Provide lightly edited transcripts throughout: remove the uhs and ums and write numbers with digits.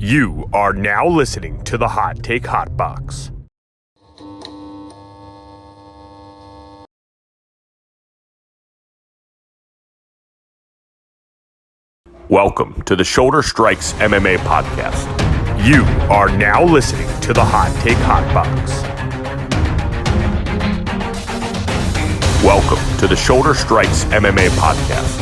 You are now listening to the Hot Take Hot Box. Welcome to the Shoulder Strikes MMA Podcast. You are now listening to the Hot Take Hot Box. Welcome to the Shoulder Strikes MMA Podcast.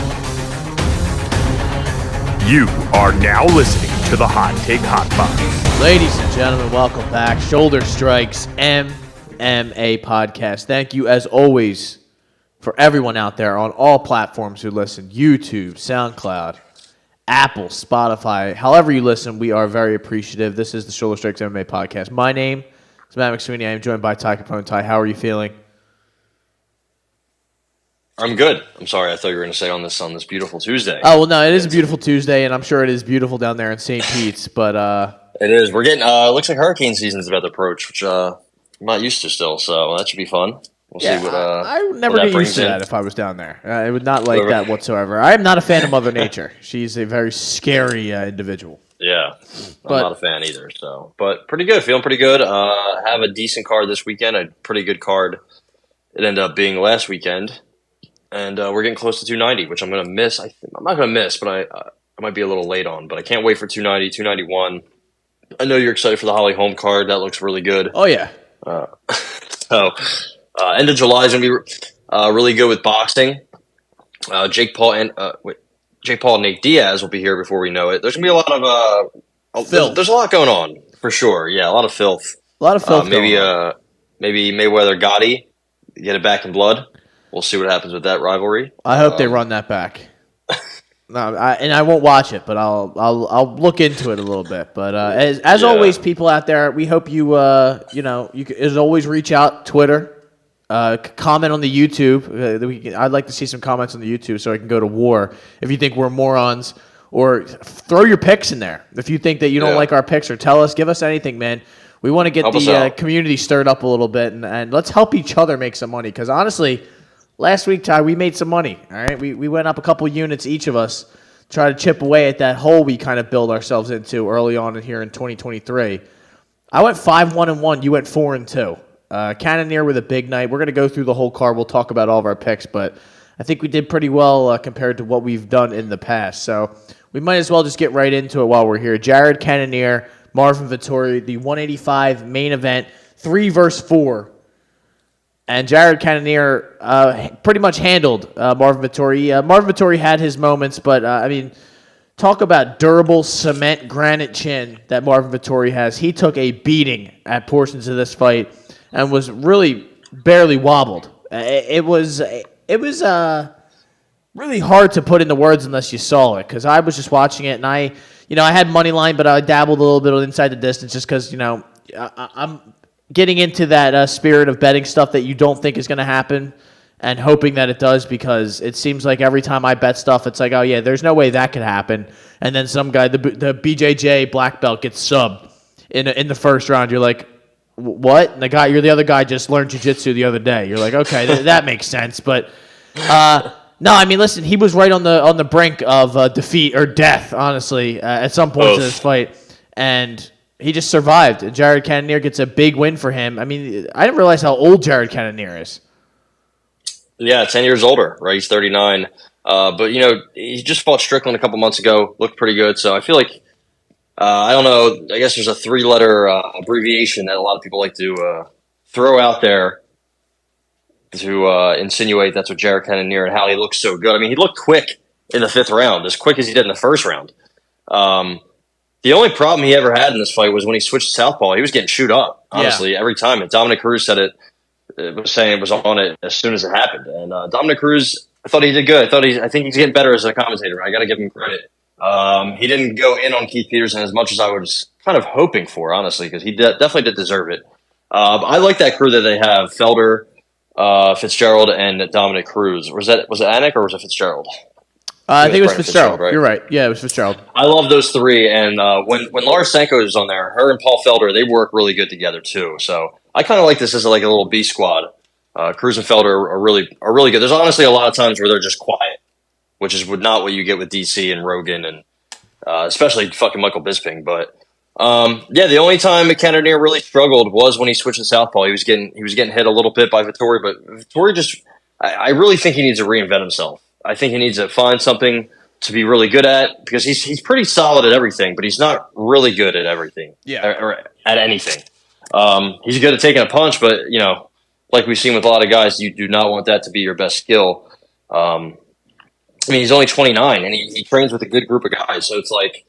You are now listening to the Hot Take Hot Box. Ladies and gentlemen, welcome back. Shoulder Strikes MMA Podcast. Thank you, as always, for everyone out there on all platforms who listen. YouTube, SoundCloud, Apple, Spotify. However you listen, we are very appreciative. This is the Shoulder Strikes MMA Podcast. My name is Matt McSweeney. I am joined by Ty Capone. Ty, how are you feeling? I'm good. I'm sorry. I thought you were going to say on this beautiful Tuesday. Oh, well, no, it is a beautiful Tuesday, and I'm sure it is beautiful down there in St. Pete's, but it is. We're getting looks like hurricane season is about to approach, which I'm not used to still, so that should be fun. We'll see what I would never get used to that if I was down there. I would not like that whatsoever. I am not a fan of Mother Nature. She's a very scary individual. Yeah, I'm not a fan either. So, but pretty good. Feeling pretty good. Have a decent card this weekend. A pretty good card. It ended up being last weekend. And we're getting close to 290, which I'm going to miss. I'm not going to miss, but I might be a little late on. But I can't wait for 290, 291. I know you're excited for the Holly Holm card. That looks really good. Oh, yeah. End of July is going to be really good with boxing. Jake Paul and Nate Diaz will be here before we know it. There's going to be a lot of filth. There's a lot going on, for sure. Yeah, a lot of filth. A lot of filth maybe Mayweather Gotti, get it back in blood. We'll see what happens with that rivalry. I hope they run that back. I won't watch it, but I'll look into it a little bit. But as always, people out there, we hope you you can, as always, reach out Twitter, comment on the YouTube. I'd like to see some comments on the YouTube so I can go to war if you think we're morons, or throw your picks in there if you think that you don't like our picks, or tell us, give us anything, man. We want to get the community stirred up a little bit, and let's help each other make some money, because honestly, last week, Ty, we made some money, all right? We went up a couple units, each of us, try to chip away at that hole we kind of build ourselves into early on in here in 2023. I went 5-1-1. You went 4-2. Cannonier with a big night. We're going to go through the whole card. We'll talk about all of our picks, but I think we did pretty well compared to what we've done in the past. So we might as well just get right into it while we're here. Jared Cannonier, Marvin Vettori, the 185 main event, 3 versus 4. And Jared Cannonier pretty much handled Marvin Vettori. Marvin Vettori had his moments, but, talk about durable cement granite chin that Marvin Vettori has. He took a beating at portions of this fight and was really barely wobbled. It was really hard to put into words unless you saw it, because I was just watching it, and I had money line, but I dabbled a little bit inside the distance just because, I'm getting into that spirit of betting stuff that you don't think is going to happen and hoping that it does, because it seems like every time I bet stuff, it's like, oh, yeah, there's no way that could happen. And then some guy, the BJJ black belt, gets subbed in the first round. You're like, what? And you're the other guy just learned jiu-jitsu the other day. You're like, okay, that makes sense. But no, I mean, listen, he was right on the brink of defeat or death, honestly, at some points in this fight. And he just survived. Jared Cannonier gets a big win for him. I mean, I didn't realize how old Jared Cannonier is. Yeah, 10 years older, right? He's 39. But, he just fought Strickland a couple months ago. Looked pretty good. So I feel like, I don't know, I guess there's a 3-letter abbreviation that a lot of people like to throw out there to insinuate that's what Jared Cannonier and how he looks so good. I mean, he looked quick in the 5th round, as quick as he did in the 1st round. The only problem he ever had in this fight was when he switched to southpaw. He was getting chewed up, honestly, every time. And Dominic Cruz said it was saying it was on it as soon as it happened. And Dominic Cruz, I thought he did good. I think he's getting better as a commentator. I got to give him credit. He didn't go in on Keith Peterson as much as I was kind of hoping for, honestly, because he definitely did deserve it. I like that crew that they have: Felder, Fitzgerald, and Dominic Cruz. Was it Anik or was it Fitzgerald? I think it was Fitzgerald. Right? You're right. Yeah, it was Fitzgerald. I love those three, and when Lars Sanko is on there, her and Paul Felder, they work really good together too. So I kind of like this as like a little B squad. Cruz and Felder are really good. There's honestly a lot of times where they're just quiet, which is not what you get with DC and Rogan and especially fucking Michael Bisping. But Yeah, the only time Cannonier really struggled was when he switched to southpaw. He was getting hit a little bit by Vettori, but Vettori I really think he needs to reinvent himself. I think he needs to find something to be really good at because he's pretty solid at everything, but he's not really good at everything. Or at anything. He's good at taking a punch, but like we've seen with a lot of guys, you do not want that to be your best skill. I mean, he's only 29 and he trains with a good group of guys, so it's like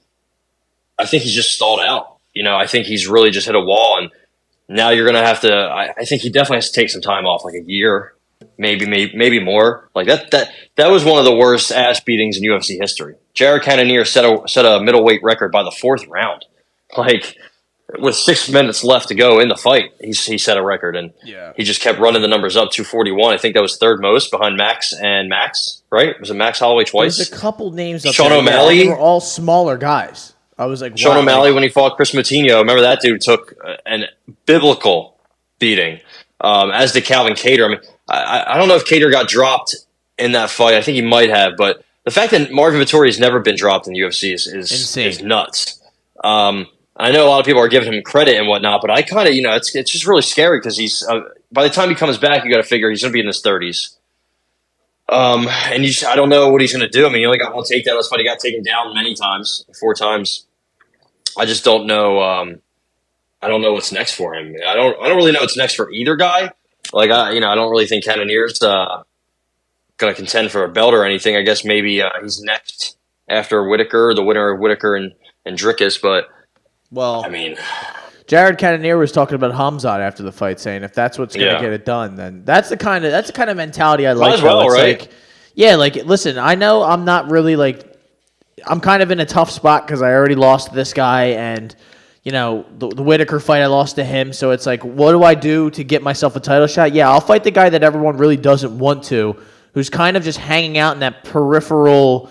I think he's just stalled out. I think he's really just hit a wall, and now you're going to have to. I think he definitely has to take some time off, like a year. Maybe more. Like that was one of the worst ass beatings in UFC history. Jared Cannonier set a middleweight record by the 4th round. Like with 6 minutes left to go in the fight, he set a record, and he just kept running the numbers up. 241. I think that was third most behind Max, right? Was it Max Holloway twice? There's a couple names up Sean there. O'Malley. Yeah, they were all smaller guys. I was like, Sean O'Malley when he fought Chris Moutinho. Remember that dude took an biblical beating. As did Calvin Kattar. I mean, I don't know if Kattar got dropped in that fight. I think he might have, but the fact that Marvin Vettori has never been dropped in the UFC is nuts. I know a lot of people are giving him credit and whatnot, but I kind of, it's just really scary because he's by the time he comes back, you got to figure he's going to be in his 30s. And I don't know what he's going to do. I mean, he only got one takedown. That's why he got taken down 4 times. I just don't know. I don't know what's next for him. I don't really know what's next for either guy. Like I don't really think Cannonier's going to contend for a belt or anything. I guess maybe he's next after Whitaker, the winner of Whitaker and Dricus. But I mean, Jared Cannonier was talking about Hamzat after the fight, saying if that's what's going to get it done, then that's the kind of mentality I like. Might as well, right? Listen, I know I'm not really I'm kind of in a tough spot because I already lost this guy, and the Whitaker fight I lost to him. So it's like, what do I do to get myself a title shot? Yeah, I'll fight the guy that everyone really doesn't want to, who's kind of just hanging out in that peripheral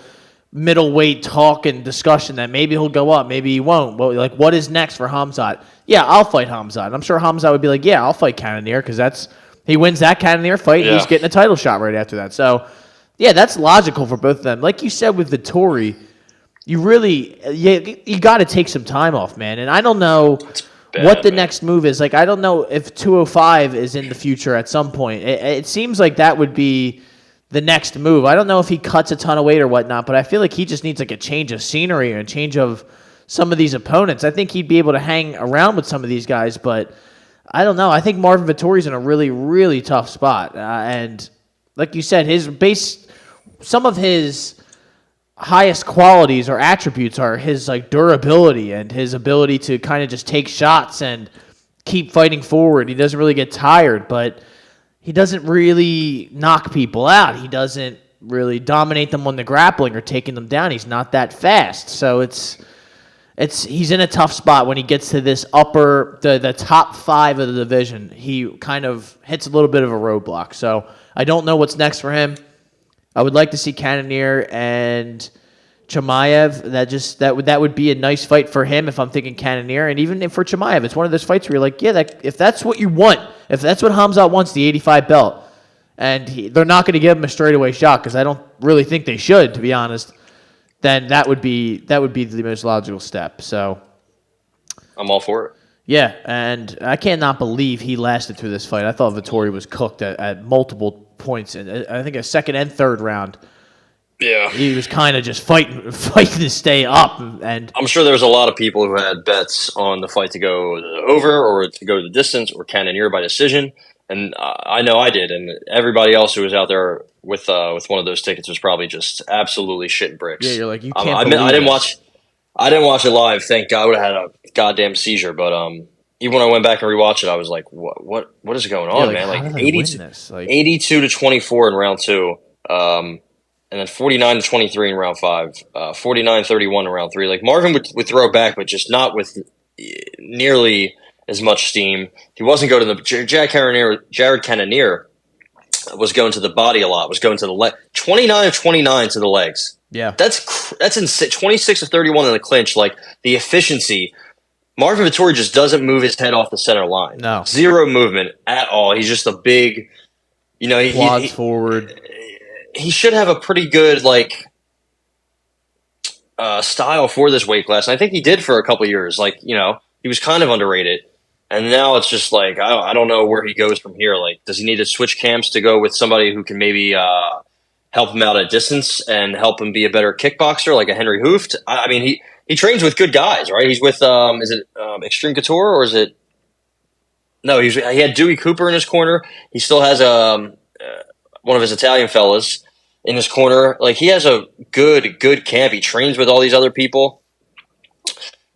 middleweight talk and discussion that maybe he'll go up, maybe he won't. But what is next for Hamzat? Yeah, I'll fight Hamzat. I'm sure Hamzat would be like, yeah, I'll fight Cannonier because he wins that Cannonier fight. Yeah. He's getting a title shot right after that. So yeah, that's logical for both of them. Like you said with Vettori, you really you got to take some time off, man. And I don't know what the next move is. Like I don't know if 205 is in the future at some point. It seems like that would be the next move. I don't know if he cuts a ton of weight or whatnot, but I feel like he just needs a change of scenery and a change of some of these opponents. I think he'd be able to hang around with some of these guys, but I don't know. I think Marvin Vettori's in a really, really tough spot. And like you said, some of his highest qualities or attributes are his durability and his ability to kind of just take shots and keep fighting forward. He doesn't really get tired, but he doesn't really knock people out. He doesn't really dominate them on the grappling or taking them down. He's not that fast. So he's in a tough spot when he gets to this the top 5 of the division. He kind of hits a little bit of a roadblock. So I don't know what's next for him. I would like to see Cannonier and Chimaev. That would be a nice fight for him if I'm thinking Cannonier. And even for Chimaev, it's one of those fights where you're like, yeah, if that's what you want, if that's what Hamzat wants, the 85 belt, and they're not going to give him a straightaway shot because I don't really think they should, to be honest, then that would be the most logical step. So I'm all for it. Yeah, and I cannot believe he lasted through this fight. I thought Vettori was cooked at multiple points, and I think a second and third round. Yeah, he was kind of just fighting to stay up. And I'm sure there was a lot of people who had bets on the fight to go over or to go the distance or Cannonier by decision, and I know I did, and everybody else who was out there with one of those tickets was probably just absolutely shitting bricks. Yeah, you're like, you can't. I didn't watch it live. Thank God, I would have had a goddamn seizure. But even when I went back and rewatched it, I was like, what is going on, man? Like 82 to 24 in round 2. And then 49-23 in round 5, 49-31 in round 3. Like Marvin would throw back, but just not with nearly as much steam. He wasn't going to the Jared Cannonier was going to the body a lot. Was going to the leg. 29 of 29 to the legs. Yeah, that's insane. 26 of 31 in the clinch. Like the efficiency. Marvin Vettori just doesn't move his head off the center line. No, zero movement at all. He's just a big, quads forward. He should have a pretty good, style for this weight class. And I think he did for a couple years. Like, he was kind of underrated. And now it's just like, I don't know where he goes from here. Like, does he need to switch camps to go with somebody who can maybe help him out at distance and help him be a better kickboxer, like a Henry Hooft? I mean, he trains with good guys, right? He's with, is it Extreme Couture or is it? No, he had Dewey Cooper in his corner. He still has one of his Italian fellas in his corner. Like, he has a good camp. He trains with all these other people.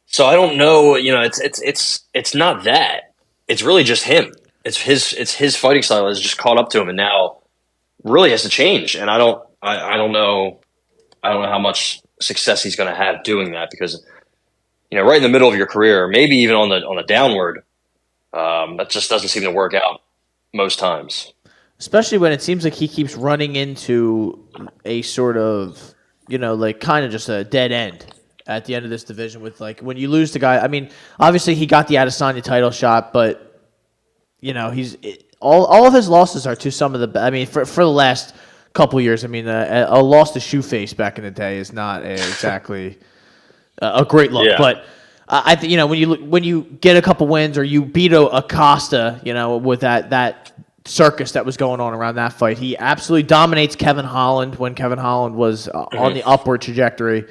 So I don't know, it's not that. It's really just him. It's his fighting style has just caught up to him, and now really has to change. And I don't know how much success he's going to have doing that, because right in the middle of your career, maybe even on the downward, that just doesn't seem to work out most times. Especially when it seems like he keeps running into a sort of, like kind of just a dead end at the end of this division with, like, when you lose the guy. I mean, obviously he got the Adesanya title shot, but he's all of his losses are to some of the. I mean, for the last couple years, I mean, a loss to Shoeface back in the day is not exactly a great look. Yeah. But I think when you get a couple wins or you beat Acosta, with that circus that was going on around that fight, he absolutely dominates Kevin Holland when Kevin Holland was on the upward trajectory.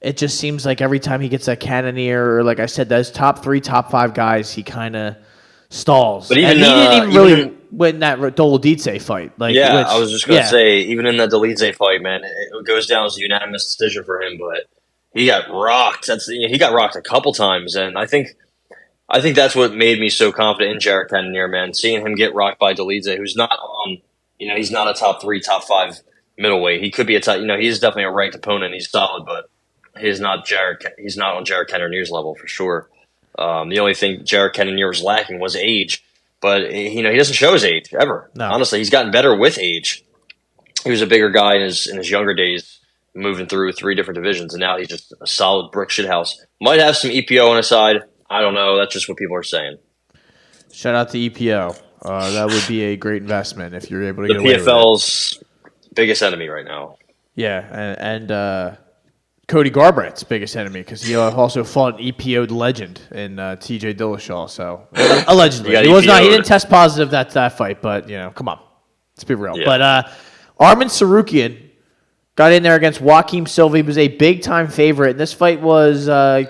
It just seems like every time he gets that Cannonier, or like I said, those top 3, top 5 guys, he kind of stalls. But he didn't even really win that Dolidze fight. I was just going to say, even in the Dolidze fight, man, it goes down as a unanimous decision for him. But he got rocked. He got rocked a couple times, and I think that's what made me so confident in Jared Cannonier, man. Seeing him get rocked by Dolidze, who's not on, he's not a top 3, top 5 middleweight. He could be a top, he's definitely a ranked opponent. He's solid, but he's not on Jared Cannonier's level for sure. The only thing Jared Cannonier was lacking was age, but he doesn't show his age ever. No. Honestly, he's gotten better with age. He was a bigger guy in his younger days, moving through 3 different divisions, and now he's just a solid brick shit house. Might have some EPO on his side. I don't know. That's just what people are saying. Shout out to EPO. That would be a great investment if you're able to get away with it. The PFL's biggest enemy right now. Yeah, and Cody Garbrandt's biggest enemy, because he also fought an EPO'd legend in TJ Dillashaw. So allegedly, he didn't test positive that fight, but come on, let's be real. Yeah. But Arman Tsarukyan got in there against Joaquim Silva. He was a big-time favorite. And this fight was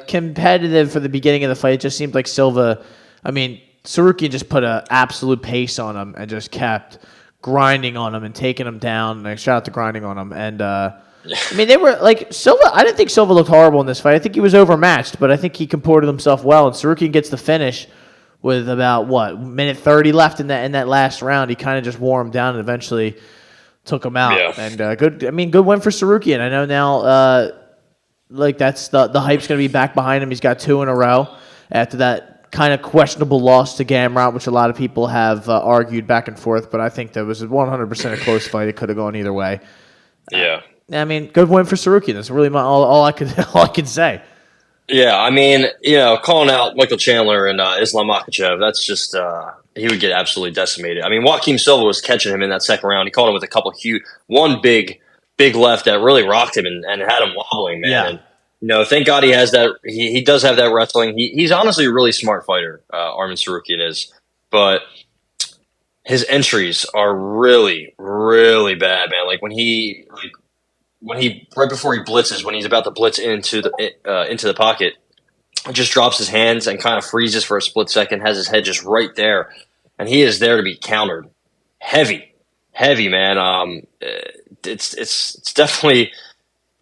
competitive for the beginning of the fight. It just seemed like Silva, Tsarukyan just put an absolute pace on him and just kept grinding on him and taking him down. And shout out to grinding on him. And, they were like Silva. I didn't think Silva looked horrible in this fight. I think he was overmatched, but I think he comported himself well. And Tsarukyan gets the finish with about, minute 30 left in that last round. He kind of just wore him down and eventually took him out. Yeah. And good win for Tsarukyan. I know now, that's the hype's going to be back behind him. He's got 2 in a row after that kind of questionable loss to Gamrot, which a lot of people have argued back and forth. But I think that was 100% a close fight. It could have gone either way. Yeah. Good win for Tsarukyan. That's really all I could say. Yeah, calling out Michael Chandler and Islam Makhachev, that's just he would get absolutely decimated. Joaquim Silva was catching him in that second round. He caught him with a couple huge, one big left that really rocked him and had him wobbling, man. Yeah. And, thank God he has that. He does have that wrestling. He's honestly a really smart fighter, Arman Tsarukyan is. But his entries are really, really bad, man. Like when he right before he blitzes, when he's about to blitz into the pocket, just drops his hands and kind of freezes for a split second, has his head just right there, and he is there to be countered. Heavy, man. It's definitely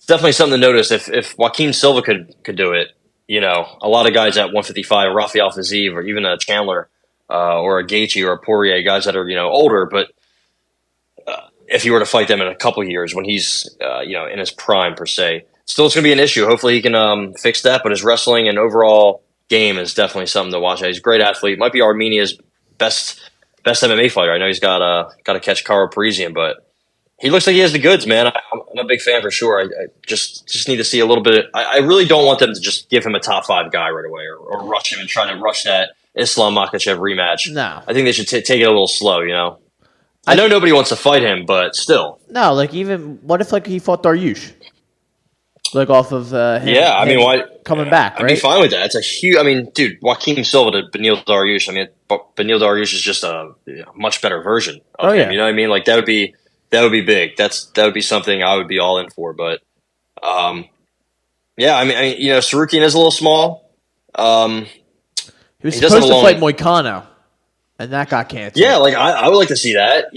something to notice. If Joaquim Silva could do it, a lot of guys at 155, Rafael Fiziev, or even a Chandler, or a Gaethje or a Poirier, guys that are older, but if he were to fight them in a couple of years when he's in his prime per se, still it's going to be an issue. Hopefully he can fix that, but his wrestling and overall game is definitely something to watch. He's a great athlete. Might be Armenia's best MMA fighter. I know he's got to catch Karo Parisian, but he looks like he has the goods, man. I'm a big fan for sure. I just need to see a little bit. I really don't want them to just give him a top 5 guy right away or rush him and try to rush that Islam Makhachev rematch. No. I think they should take it a little slow, I know nobody wants to fight him, but still. No, even what if he fought Dariush? like off of him. Yeah, I mean, why coming back? I'd be fine with that. It's a huge. I mean, dude, Joaquin Silva to Beneil Dariush. I mean, Beneil Dariush is just a much better version of him. You know what I mean? Like that would be big. That would be something I would be all in for. But yeah, I mean, Sarukian is a little small. He was supposed to fight Moicano, and that got canceled. Yeah, like I would like to see that.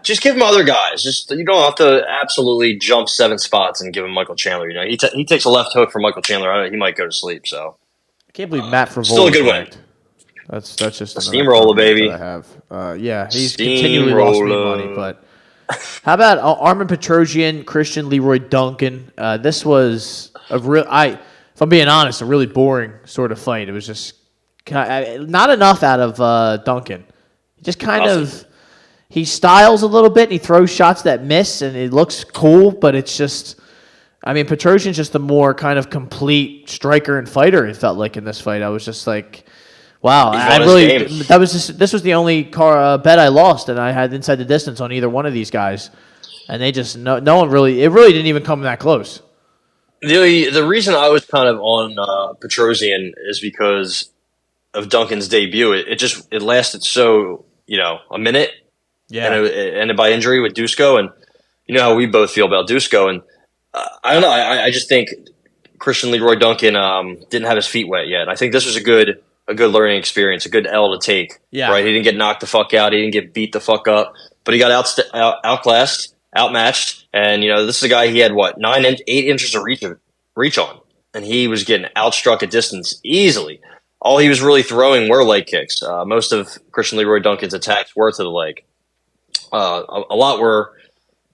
Just give him other guys. Just you don't have to absolutely jump 7 spots and give him Michael Chandler. He takes a left hook from Michael Chandler. He might go to sleep. So I can't believe Matt Frivola. Still a good win. That's just a steamroller, baby. I have. Yeah, he's continually lost me money. But how about Armin Petrosian, Christian Leroy Duncan? This was a real. If I'm being honest, a really boring sort of fight. It was just not enough out of Duncan. Just kind of he styles a little bit and he throws shots that miss and it looks cool, but it's just. I mean, Petrosian's just a more kind of complete striker and fighter. It felt like in this fight, I was just like. Wow, this was the only bet I lost, and I had inside the distance on either one of these guys, and they just no one really didn't even come that close. The reason I was kind of on Petrosian is because of Duncan's debut. It lasted so a minute, and it ended by injury with Dusko, and you know how we both feel about Dusko, and I don't know. I just think Christian Leroy Duncan didn't have his feet wet yet. I think this was a good learning experience, a good L to take. Yeah. Right. He didn't get knocked the fuck out. He didn't get beat the fuck up, but he got outclassed, outmatched. And, this is a guy he had 8 inches of reach on, and he was getting outstruck at distance easily. All he was really throwing were leg kicks. Most of Christian Leroy Duncan's attacks were to the leg. A lot were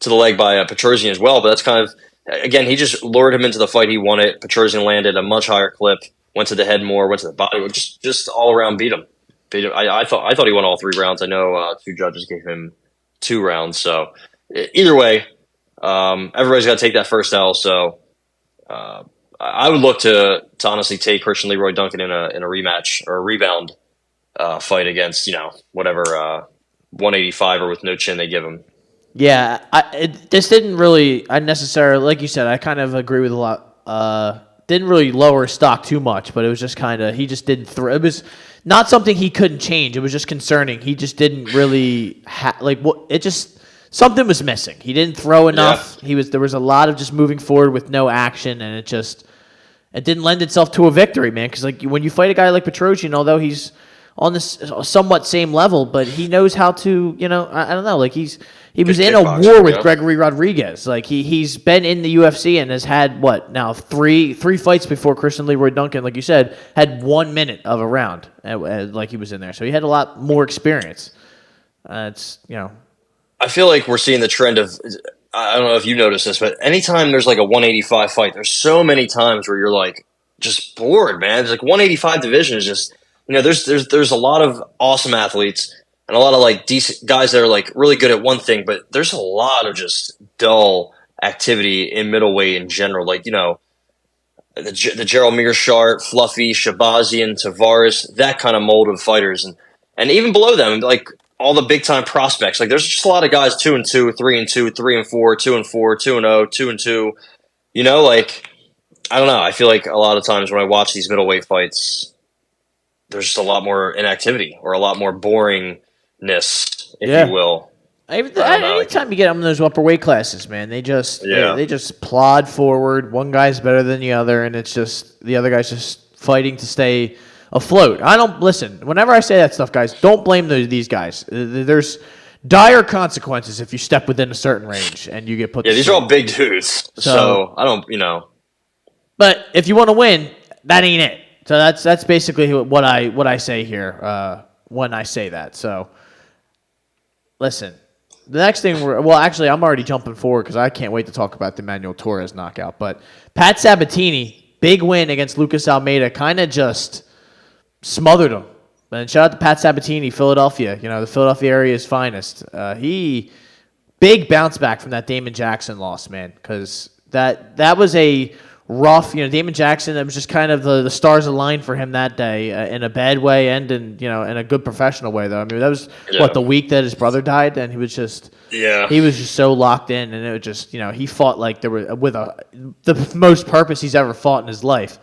to the leg by Petrosian as well, but that's kind of, again, he just lured him into the fight. He won it. Petrosian landed a much higher clip. Went to the head more, went to the body, just all around beat him. I thought he won all 3 rounds. I know 2 judges gave him 2 rounds. So either way, everybody's got to take that first L. So I would look to honestly take Christian Leroy Duncan in a rematch or a rebound fight against 185 or with no chin they give him. Yeah, this didn't really. I necessarily, like you said, I kind of agree with a lot. Didn't really lower stock too much, but it was just kind of he just didn't throw. It was not something he couldn't change. It was just concerning. He just didn't really something was missing. He didn't throw enough. Yeah. There was a lot of just moving forward with no action, and it didn't lend itself to a victory, man. Because when you fight a guy like Petrosian, although he's on this somewhat same level, but he knows how to, I don't know, like he was in a war with Gregory Rodriguez. Like he's been in the UFC and has had three fights before Christian Leroy Duncan, like you said, had 1 minute of a round, like he was in there. So he had a lot more experience. I feel like we're seeing the trend of, I don't know if you noticed this, but anytime there's like a 185 fight, there's so many times where you're like just bored, man. It's like 185 division is just, there's a lot of awesome athletes and a lot of like decent guys that are like really good at one thing, but there's a lot of just dull activity in middleweight in general. Like, the Gerald Mearshart, Fluffy, Shabazian, Tavares, that kind of mold of fighters. And even below them, like all the big time prospects, like there's just a lot of guys 2-2, 3-2, 3-4, 2-4, 2-0, 2-2. Like, I don't know. I feel like a lot of times when I watch these middleweight fights, there's just a lot more inactivity or a lot more boringness, if you will. Anytime you get them in those upper weight classes, man, they just plod forward. One guy's better than the other, and it's just the other guy's just fighting to stay afloat. I don't listen. Whenever I say that stuff, guys, don't blame these guys. There's dire consequences if you step within a certain range and you get put. Yeah, these are all big dudes, so I don't, But if you want to win, that ain't it. So that's basically what I say here when I say that. So listen, the next thing actually I'm already jumping forward because I can't wait to talk about the Manuel Torres knockout. But Pat Sabatini, big win against Lucas Almeida, kind of just smothered him. And shout out to Pat Sabatini, Philadelphia. The Philadelphia area's finest. He big bounce back from that Damon Jackson loss, man, because that was a rough. Damon Jackson, it was just kind of the stars aligned for him that day in a bad way and in a good professional way, though. I mean, that was, the week that his brother died, and he was just so locked in, and it was just, he fought like there were with the most purpose he's ever fought in his life.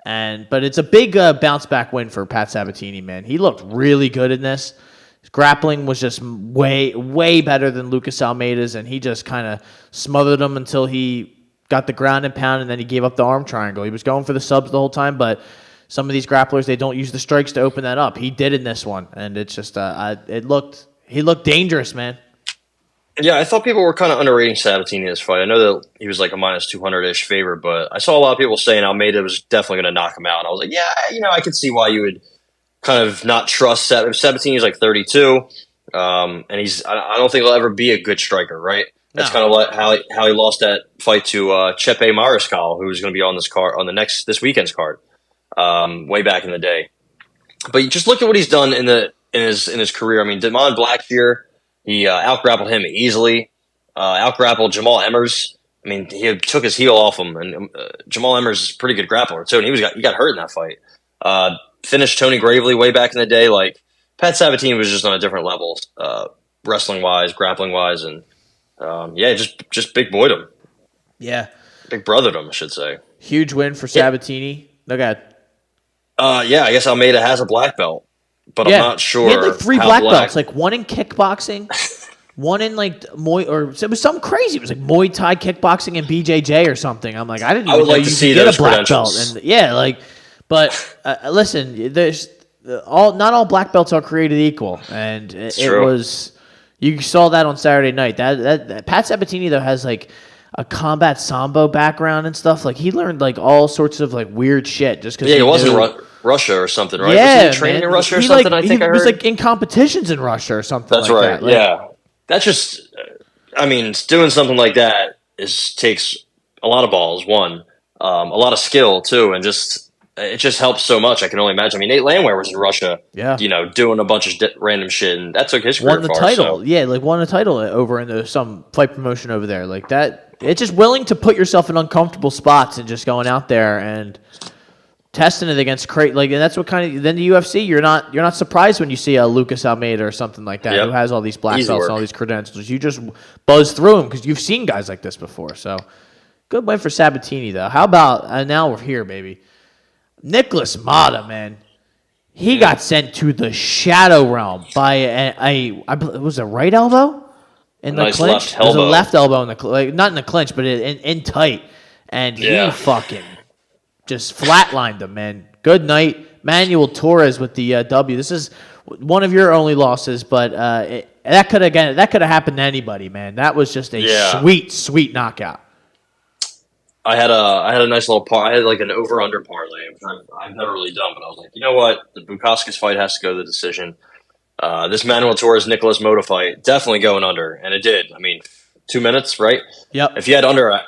But it's a big bounce back win for Pat Sabatini, man. He looked really good in this. His grappling was just way, way better than Lucas Almeida's, and he just kind of smothered him until he got the ground and pound, and then he gave up the arm triangle. He was going for the subs the whole time, but some of these grapplers, they don't use the strikes to open that up. He did in this one, and it's just he looked dangerous, man. Yeah, I thought people were kind of underrating Sabatini in this fight. I know that he was like a minus 200-ish favorite, but I saw a lot of people saying Almeida was definitely going to knock him out. And I was like, yeah, I could see why you would kind of not trust Sabatini's like 32, and I don't think he'll ever be a good striker, right? That's kind of like how he lost that fight to Chepe Mariscal, who's going to be on this card on this weekend's card, way back in the day. But you just look at what he's done in his career. I mean, Damon Blackshear, he outgrappled him easily. Outgrappled Jamal Emmers. I mean, he took his heel off him, and Jamal Emmers is a pretty good grappler too. And he got hurt in that fight. Finished Tony Gravely way back in the day. Like Pat Sabatini was just on a different level, wrestling wise, grappling wise, and just big boyed him. Yeah, big brothered him, I should say. Huge win for Sabatini. No, God. I guess Almeida has a black belt, but I'm not sure. He had like 3 black belts, like one in kickboxing, one in like Muay, or it was something crazy. It was like Muay Thai kickboxing and BJJ or something. I'm like, I didn't even know you could get a black belt. And but listen, there's not all black belts are created equal, and it was. You saw that on Saturday night. That Pat Sabatini though has like a combat sambo background and stuff. Like he learned like all sorts of like weird shit just because. Yeah, he was in Russia or something, right? Yeah, was he training in Russia or something? I think I heard. He was like in competitions in Russia or something. That's like right. That. Yeah, that's just. I mean, doing something like that takes a lot of balls. A lot of skill too, and it just helps so much. I can only imagine. I mean, Nate Landwehr was in Russia, doing a bunch of random shit, and that took his career far. Won the title, won a title over in some fight promotion over there. Like that, it's just willing to put yourself in uncomfortable spots and just going out there and testing it against and that's what kind of. Then the UFC, you're not surprised when you see a Lucas Almeida or something like that who has all these black belts and all these credentials. You just buzz through them because you've seen guys like this before. So good win for Sabatini though. How about now we're here, baby. Nicholas Mata, man, he got sent to the shadow realm by was a right elbow in the clinch. It was a left elbow in the not in the clinch, but in tight, and he fucking just flatlined him, man. Good night, Manuel Torres with the W. This is one of your only losses, but that could have happened to anybody, man. That was just a sweet knockout. I had a nice little I had like an over-under parlay, which I've never really done, but I was like, you know what? The Bukauskas fight has to go to the decision. This Manuel Torres-Nicholas Mota fight, definitely going under, and it did. I mean, 2 minutes, right? Yep. If you had under a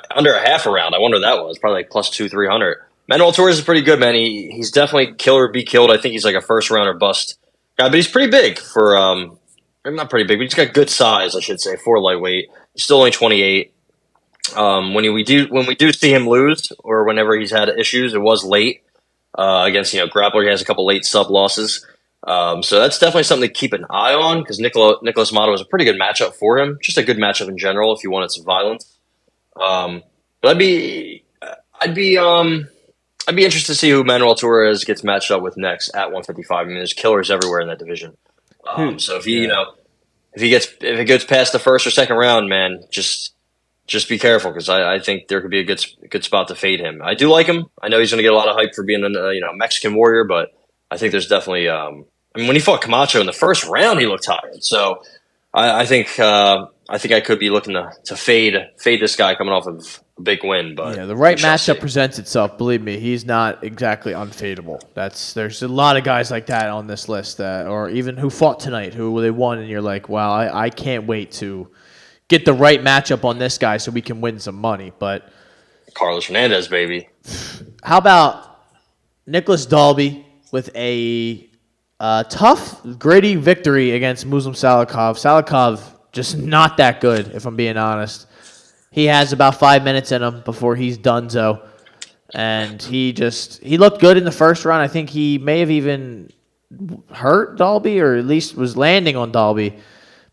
half a round, I wonder what that was. Probably like plus 200-300. Manuel Torres is pretty good, man. He's definitely kill or be killed. I think he's like a first-rounder bust guy, but he's pretty big for not pretty big, but he's got good size, I should say, for lightweight. He's still only 28. When we do see him lose, or whenever he's had issues, it was late against grappler. He has a couple late sub losses, so that's definitely something to keep an eye on because Nicholas Mata was a pretty good matchup for him. Just a good matchup in general if you wanted some violence. But I'd be interested to see who Manuel Torres gets matched up with next at 155. I mean, there's killers everywhere in that division. So if it gets past the first or second round, man, just be careful because I think there could be a good spot to fade him. I do like him. I know he's going to get a lot of hype for being a Mexican warrior, but I think there's definitely. I mean, when he fought Camacho in the first round, he looked tired. So I think I could be looking to fade this guy coming off of a big win. But the right matchup presents itself. Believe me, he's not exactly unfadeable. There's a lot of guys like that on this list or even who fought tonight who they won, and you're like, wow, I can't wait to get the right matchup on this guy so we can win some money. But Carlos Hernandez, baby. How about Nicholas Dalby with a tough, gritty victory against Muslim Salikov? Salikov just not that good, if I'm being honest. He has about 5 minutes in him before he's donezo. And he looked good in the first round. I think he may have even hurt Dalby, or at least was landing on Dalby.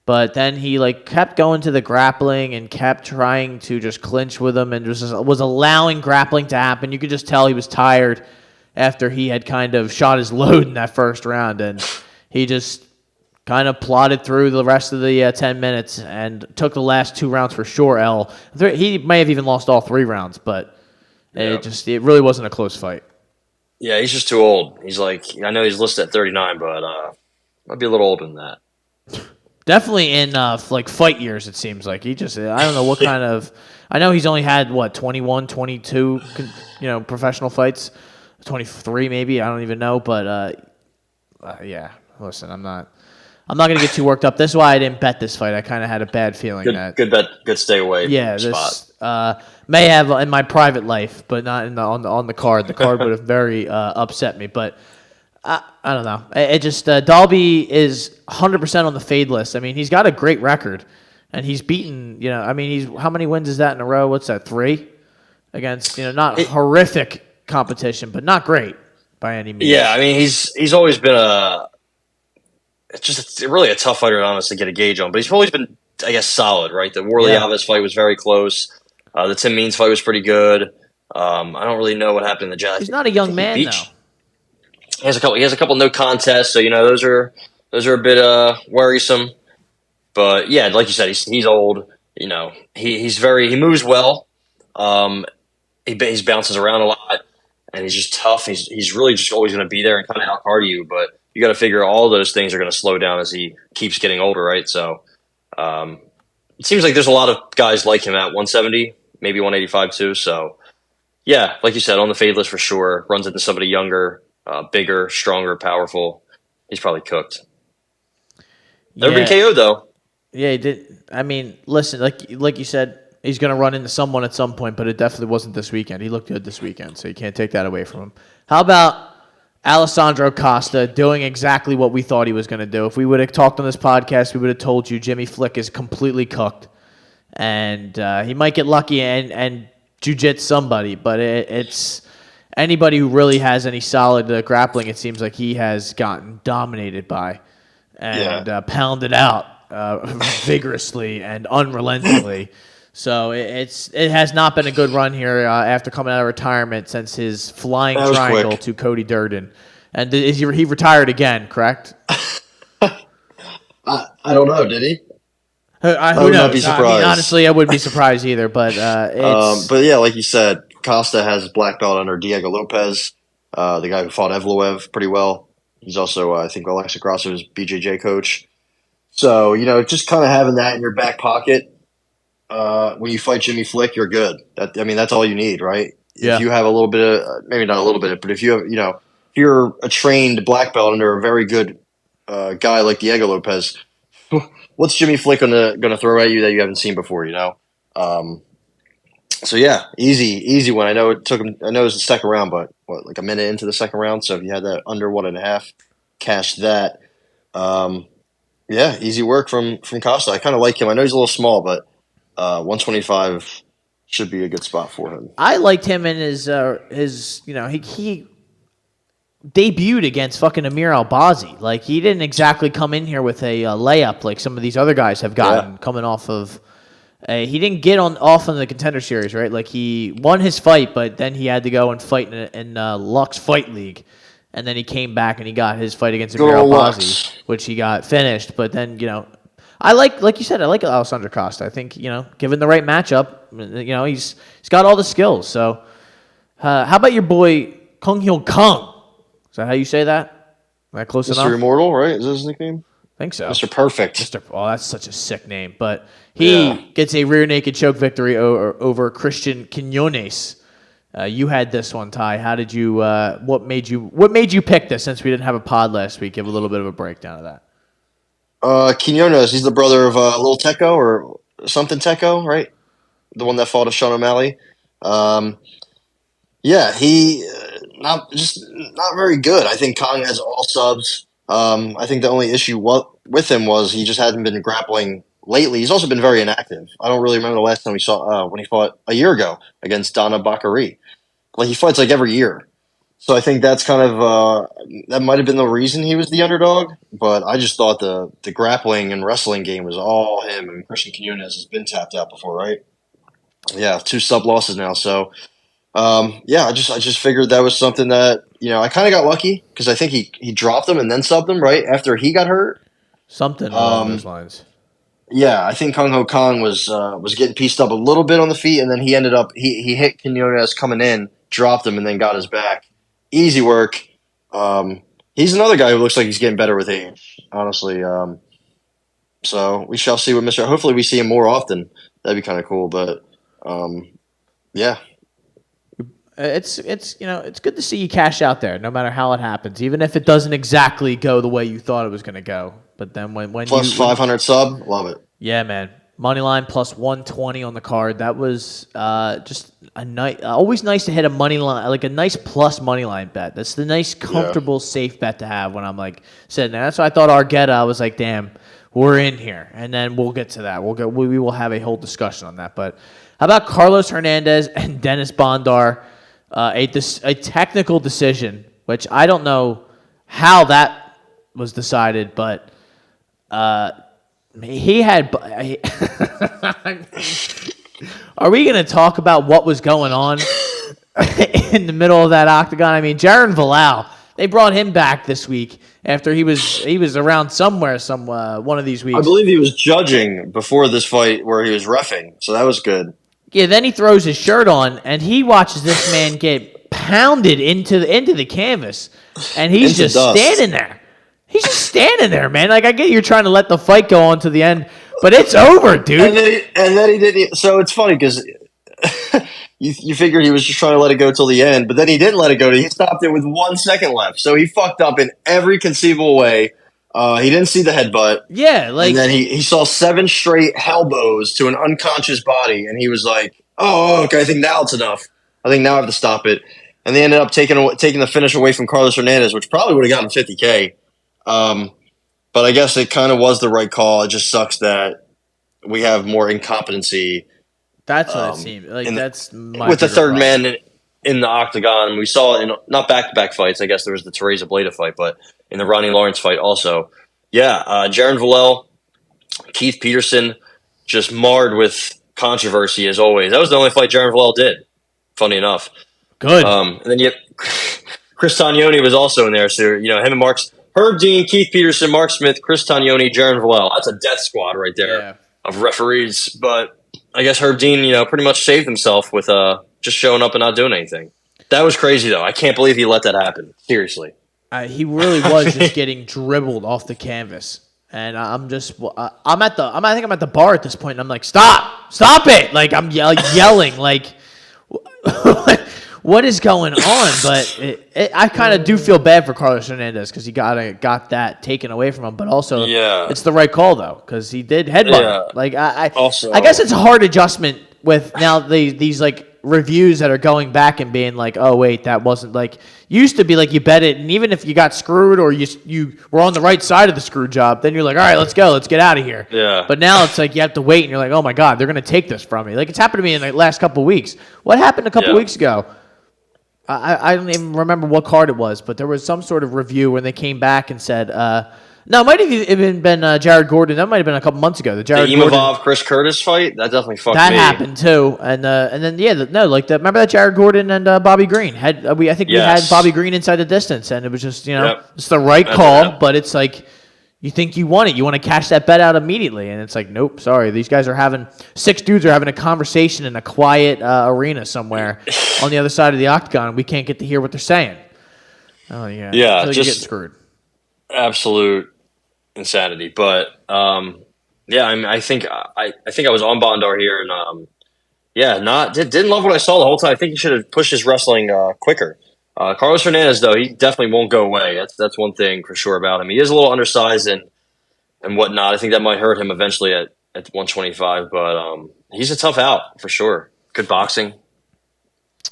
But then he kept going to the grappling and kept trying to just clinch with him, and was allowing grappling to happen. You could just tell he was tired after he had kind of shot his load in that first round, and he just kind of plodded through the rest of the 10 minutes and took the last 2 rounds for sure. He may have even lost all 3 rounds, but it really wasn't a close fight. Yeah, he's just too old. He's I know he's listed at 39, but might be a little older than that. Definitely in fight years, it seems like. I don't know what kind of, I know he's only had 21, 22, professional fights, 23 maybe, I don't even know, but yeah, listen, I'm not going to get too worked up. This is why I didn't bet this fight. I kind of had a bad feeling. Good bet, good stay away. Yeah, spot. This may have in my private life, but not on the card. The card would have very upset me, but I don't know. It just Dalby is 100% on the fade list. I mean, he's got a great record, and he's beaten. How many wins is that in a row? What's that? 3 against not horrific competition, but not great by any means. Yeah, I mean he's always been it's really a tough fighter to honestly get a gauge on, but he's always been, I guess, solid, right? The Warley Alves fight was very close. The Tim Means fight was pretty good. I don't really know what happened in the Jazz. He's not a young man though. He has a couple no contests, so those are a bit worrisome. But yeah, like you said, he's old. He moves well. He bounces around a lot, and he's just tough. He's really just always going to be there and kind of out cardio you. But you got to figure all those things are going to slow down as he keeps getting older, right? So it seems like there's a lot of guys like him at 170, maybe 185 too. So yeah, like you said, on the fade list for sure. Runs into somebody younger. Bigger, stronger, powerful. He's probably cooked. Never been KO'd though. Yeah, he did. I mean, listen, like you said, he's going to run into someone at some point, but it definitely wasn't this weekend. He looked good this weekend, so you can't take that away from him. How about Alessandro Costa doing exactly what we thought he was going to do? If we would have talked on this podcast, we would have told you Jimmy Flick is completely cooked, and he might get lucky and jiu-jitsu somebody, but it's anybody who really has any solid grappling, it seems like he has gotten dominated by and pounded out vigorously and unrelentingly. So it has not been a good run here after coming out of retirement since his flying triangle to Cody Durden. And he retired again, correct? I don't know. Did he? Who knows? Not be surprised. I mean, honestly, I wouldn't be surprised either. But but yeah, like you said, Costa has black belt under Diego Lopez, the guy who fought Evloev pretty well. He's also, I think, Alexa Grasso's BJJ coach. So, just kind of having that in your back pocket when you fight Jimmy Flick, you're good. That's all you need, right? Yeah. If you have a little bit of, maybe not a little bit, but if you have, if you're a trained black belt under a very good guy like Diego Lopez, what's Jimmy Flick gonna throw at you that you haven't seen before? So yeah, easy one. I know it took him. I know it was the second round, but like a minute into the second round. So if you had that under 1.5, cash that. Yeah, easy work from Costa. I kind of like him. I know he's a little small, but 125 should be a good spot for him. I liked him in his he debuted against fucking Amir Albazi. Like, he didn't exactly come in here with a layup like some of these other guys have gotten coming off of. He didn't get off in the Contender Series, right? Like, he won his fight, but then he had to go and fight in Lux Fight League. And then he came back and he got his fight against Amir Albazi, which he got finished. But then, I like you said, I like Alessandro Costa. I think, given the right matchup, he's got all the skills. So, how about your boy Kung Hyo Kung? Is that how you say that? Am I close enough? Mr. Immortal, right? Is that his nickname? I think so. Mr. Perfect. Oh, that's such a sick name. But he gets a rear naked choke victory over Christian Quinones. You had this one, Ty. How did you? What made you pick this? Since we didn't have a pod last week, give a little bit of a breakdown of that. Quinones, he's the brother of Lil Teco or something Teco, right? The one that fought Sean O'Malley. He not very good. I think Kong has all subs. I think the only issue with him was he just hasn't been grappling lately. He's also been very inactive. I don't really remember the last time we saw when he fought a year ago against Donna Bakary. Like he fights like every year. So I think that's kind of that might have been the reason he was the underdog. But I just thought the grappling and wrestling game was all him. I mean, Christian Quinones has been tapped out before, right? Yeah, 2 sub losses now. So I just figured that was something that I kind of got lucky because I think he dropped him and then subbed him right after he got hurt. Something along those lines. Yeah, I think Kung Ho Kong was getting pieced up a little bit on the feet, and then he ended up he hit Quinones coming in, dropped him, and then got his back. Easy work. He's another guy who looks like he's getting better with age, honestly. So we shall see what Mr. Hopefully we see him more often. That'd be kind of cool. But yeah, it's it's good to see you cash out there, no matter how it happens, even if it doesn't exactly go the way you thought it was going to go. But then when plus 500 sub, love it. Yeah, man. Moneyline plus 120 on the card. That was just a nice. Always nice to hit a money line, like a nice plus money line bet. That's the nice, comfortable, safe bet to have when I'm like sitting there. That's why I thought Argetta. I was like, damn, we're in here, and then we'll get to that. We will have a whole discussion on that. But how about Carlos Hernandez and Dennis Bondar? A technical decision, which I don't know how that was decided, but. He had. Are we going to talk about what was going on in the middle of that octagon? I mean, Jaron Valal. They brought him back this week after he was around somewhere, one of these weeks. I believe he was judging before this fight where he was reffing, so that was good. Yeah, then he throws his shirt on and he watches this man get pounded into the canvas, and he's just standing there. He's just standing there, man. Like, I get you're trying to let the fight go on to the end, but it's over, dude. And then he didn't. So it's funny because you figured he was just trying to let it go till the end, but then he didn't let it go. He stopped it with 1 second left. So he fucked up in every conceivable way. He didn't see the headbutt. Yeah, like, and then he saw 7 straight elbows to an unconscious body, and he was like, "Oh, okay. I think now it's enough. I think now I have to stop it." And they ended up taking the finish away from Carlos Hernandez, which probably would have gotten $50K. But I guess it kind of was the right call. It just sucks that we have more incompetency. That's what it seemed like. That's with the third man in the octagon. We saw it in not back-to-back fights. I guess there was the Teresa Bleda fight, but in the Ronnie Lawrence fight also. Yeah, Jaron Valel, Keith Peterson, just marred with controversy as always. That was the only fight Jaron Valel did. Funny enough. Good. And then Chris Tognoni was also in there. So him and Herb Dean, Keith Peterson, Mark Smith, Chris Tognoni, Jaron Valel. That's a death squad right there of referees. But I guess Herb Dean, pretty much saved himself with just showing up and not doing anything. That was crazy, though. I can't believe he let that happen. Seriously. He really was just getting dribbled off the canvas. And I'm think I'm at the bar at this point, and I'm like, stop it. Like, I'm yelling, like, what is going on? But I kind of do feel bad for Carlos Hernandez because he got that taken away from him. But also, it's the right call though because he did headbutt. Yeah. Like I guess it's a hard adjustment with now these like reviews that are going back and being like, oh wait, that wasn't like used to be like you bet it, and even if you got screwed or you were on the right side of the screw job, then you're like, all right, let's get out of here. Yeah. But now it's like you have to wait, and you're like, oh my god, they're gonna take this from me. Like it's happened to me in the last couple of weeks. What happened a couple of weeks ago? I don't even remember what card it was, but there was some sort of review when they came back and said, no, it might have even been Jared Gordon. That might have been a couple months ago. The Imavov Chris Curtis fight that definitely fucked me. That happened too, and then remember that Jared Gordon and Bobby Green had we had Bobby Green inside the distance, and it was just it's the right call, but it's like. You think you want it. You want to cash that bet out immediately. And it's like, nope, sorry. These guys are 6 dudes are having a conversation in a quiet arena somewhere on the other side of the octagon. And we can't get to hear what they're saying. Oh, yeah. Yeah, so just you're getting screwed. Absolute insanity. But, I think I was on Bondar here. And, didn't love what I saw the whole time. I think he should have pushed his wrestling quicker. Carlos Hernandez, though, he definitely won't go away. That's one thing for sure about him. He is a little undersized and whatnot. I think that might hurt him eventually at 125, but he's a tough out for sure. Good boxing.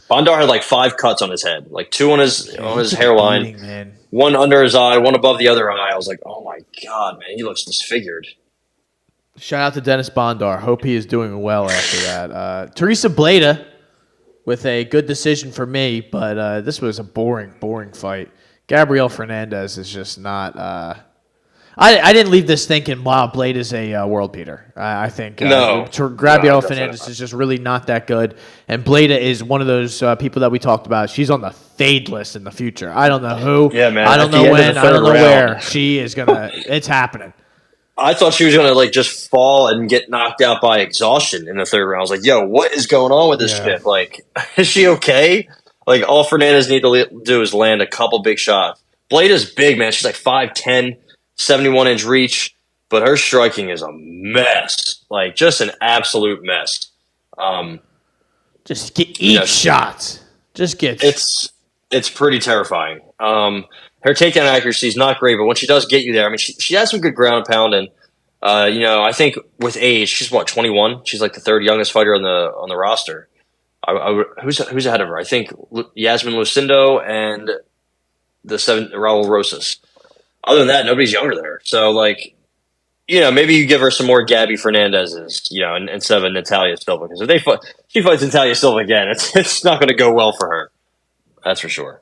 Bondar had like 5 cuts on his head, like 2 on his hairline, 1 under his eye, 1 above the other eye. I was like, oh my god, man, he looks disfigured. Shout out to Dennis Bondar. Hope he is doing well after that. Teresa Bleda. with a good decision for me, but this was a boring fight. Gabriel Fernandez is just not. I didn't leave this thinking, wow, Blade is a world beater. I think Gabriel Fernandez is just really not that good. And Blade is one of those people that we talked about. She's on the fade list in the future. I don't know who. Yeah, man. I don't know when. I don't know where. She is going to – it's happening. I thought she was going to like just fall and get knocked out by exhaustion in the third round. I was like, yo, what is going on with this chick? Like, is she okay? Like, all Fernandez need to do is land a couple big shots. Blade is big, man. She's like 5'10", 71-inch reach, but her striking is a mess. Like, just an absolute mess. Just eat shots. Just get. It's pretty terrifying. Her takedown accuracy is not great, but when she does get you there, I mean, she has some good ground and pound, and I think with age, she's 21. She's like the third youngest fighter on the roster. Who's ahead of her? I think Yasmin Lucindo and the 7th Raul Rosas. Other than that, nobody's younger than her. So, like, maybe you give her some more Gabby Fernandez's, instead of Natalia Silva. Because if she fights Natalia Silva again, it's not going to go well for her. That's for sure.